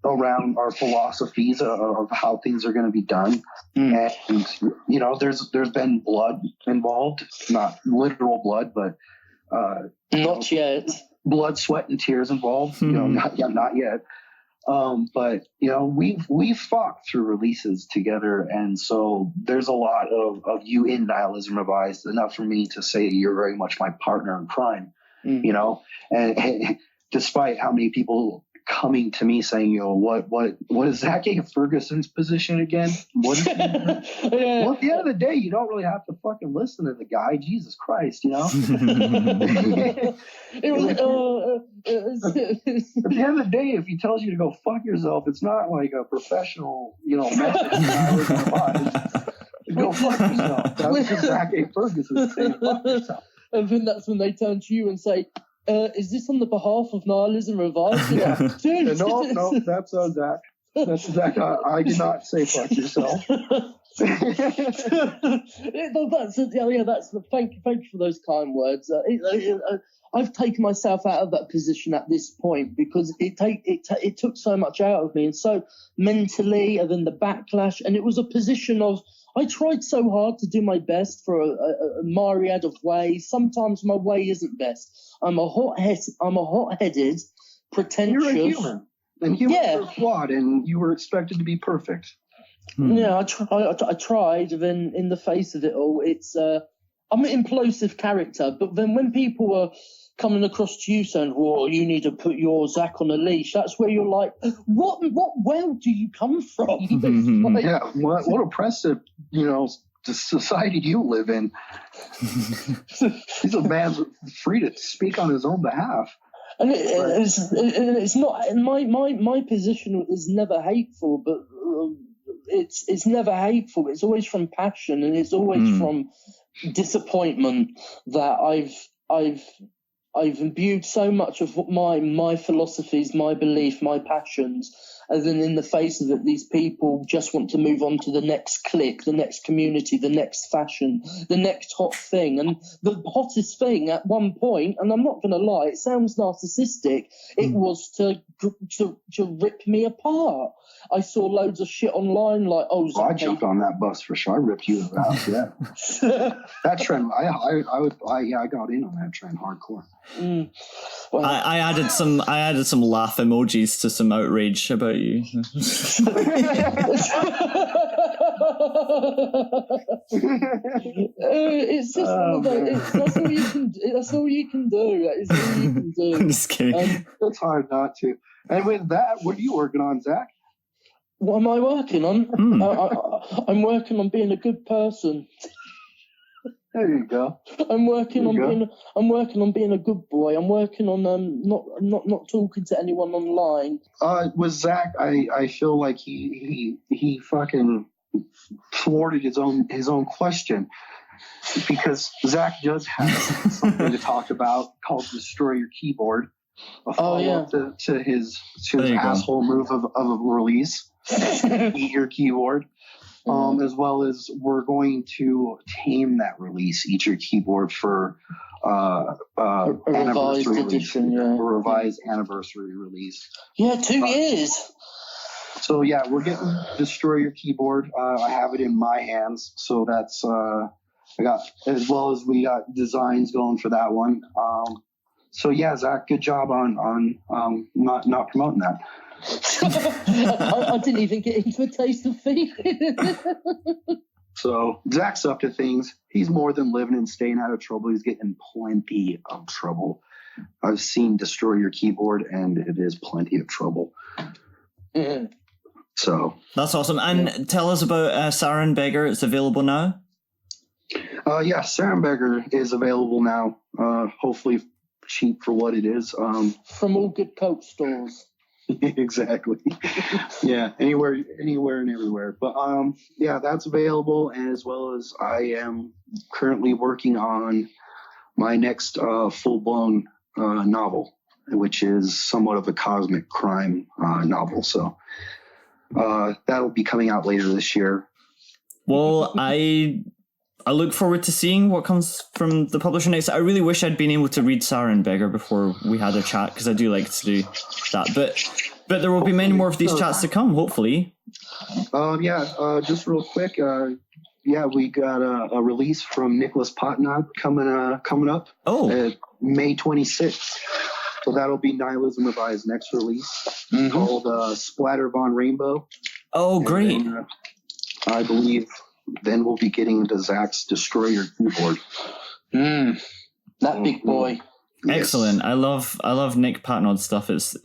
around our philosophies of how things are going to be done. And there's been blood involved, not literal blood, but
not yet.
Blood, sweat, and tears involved. Not yet. But we've fought through releases together, and so there's a lot of you in Nihilism Revised, enough for me to say you're very much my partner in crime. And despite how many people coming to me saying, what is Zak Ferguson's position again? What is Well, at the end of the day, you don't really have to fucking listen to the guy. Jesus Christ, At the end of the day, if he tells you to go fuck yourself, it's not like a professional, message. Go fuck yourself. That's what Zak Ferguson saying. Fuck yourself.
And then that's when they turn to you and say, is this on the behalf of Nihilism Revised?
Yeah. No, that's Zak. That's Zak. I did not say fuck yourself. Thank
you for those kind words. I've taken myself out of that position at this point, because it took so much out of me, and so mentally, and then the backlash, and it was a position of, I tried so hard to do my best for a myriad of ways. Sometimes my way isn't best. I'm a hot-headed, pretentious.
You're a human, and humans are flawed, and you were expected to be perfect.
Yeah, I tried, and then in the face of it all, I'm an implosive character. But then when people are coming across to you saying, "Well, you need to put your Zak on a leash," that's where you're like, "What world do you come from?"
What oppressive, society do you live in? He's a man free to speak on his own behalf.
And it's not, my position is never hateful, but it's never hateful. It's always from passion, and it's always from disappointment that I've imbued so much of my philosophies, my belief, my passions, and then in the face of it, these people just want to move on to the next clique, the next community, the next fashion, the next hot thing. And the hottest thing at one point, and I'm not going to lie, it sounds narcissistic, it was to rip me apart. I saw loads of shit online like,
I jumped on that bus for sure. I ripped you out. Yeah. That trend, I got in on that trend hardcore.
Well, I added some laugh emojis to some outrage about you.
It's just that's all you can do. That's all you can do. That is all you can do.
I'm just kidding.
It's hard not to. And with that, what are you working on, Zak?
What am I working on? I'm working on being a good person.
There you go.
I'm working on being a good boy. I'm working on not talking to anyone online.
With Zak, I feel like he fucking thwarted his own question, because Zak does have something to talk about called "Destroy Your Keyboard." A follow-up to his asshole move of a release. Eat your keyboard. As well as we're going to tame that release, Eat Your Keyboard, for a anniversary edition, a revised anniversary release.
Yeah, 2 years.
So yeah, we're getting Destroy Your Keyboard. I have it in my hands, so that's I got, as well as we got designs going for that one. So yeah, Zach, good job on not promoting that.
I didn't even get into a taste of feeling.
So Zach's up to things. He's more than living and staying out of trouble. He's getting plenty of trouble. I've seen Destroy Your Keyboard, and it is plenty of trouble.
Yeah.
So
that's awesome. And tell us about Sarin Beggar. It's available now.
Yeah, Sarin Beggar is available now. Hopefully cheap for what it is.
From all good coat stores.
Exactly. Yeah, anywhere and everywhere. But yeah, that's available, as well as I am currently working on my next full-blown novel, which is somewhat of a cosmic crime novel. So that'll be coming out later this year.
Well, I look forward to seeing what comes from the publisher next. I really wish I'd been able to read Sarin Beggar before we had a chat, because I do like to do that. But there will be many more of these chats to come, hopefully.
Yeah, just real quick. Yeah, we got a release from Nicholas Potnod coming up.
Oh,
May 26th. So that'll be Nihilism Revised next release, called Splatter Von Rainbow.
Oh, great.
Then, I believe then we'll be getting into Zach's Destroy Your Keyboard.
That big boy.
Excellent. I love Nick Patnod's stuff. It's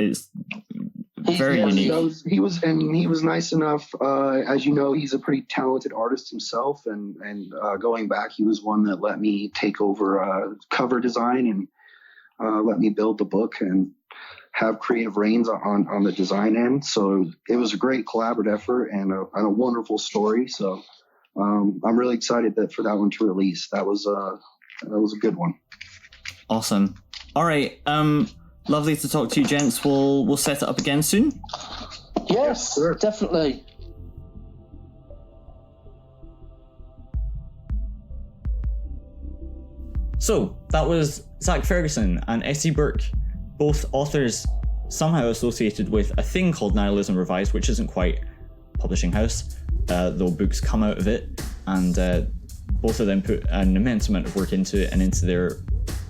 very unique.
He was nice enough. As you know, he's a pretty talented artist himself, and going back, he was one that let me take over cover design and let me build the book and have creative reins on the design end. So it was a great collaborative effort and a wonderful story. So I'm really excited for that one to release. That was a good one.
Awesome. All right. Lovely to talk to you, gents. We'll set it up again soon.
Yes, sure. Definitely.
So that was Zak Ferguson and S.E. Burke, both authors somehow associated with a thing called Nihilism Revised, which isn't quite a publishing house, though books come out of it, and both of them put an immense amount of work into it and into their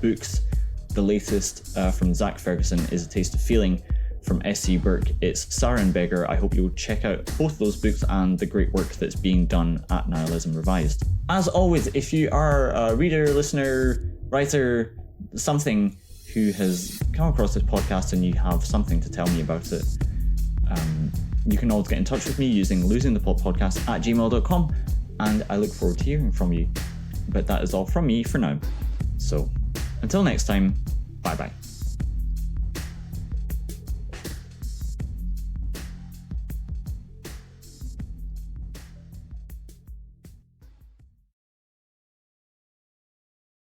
books. The latest from Zak Ferguson is A Taste of Feeling. From S.E. Burke, it's Sarin Beggar. I hope you'll check out both those books and the great work that's being done at Nihilism Revised. As always, if you are a reader, listener, writer, something who has come across this podcast and you have something to tell me about it, you can always get in touch with me using losingtheplotpodcast-at-gmail-dot-com, and I look forward to hearing from you. But that is all from me for now. So, until next time, bye-bye.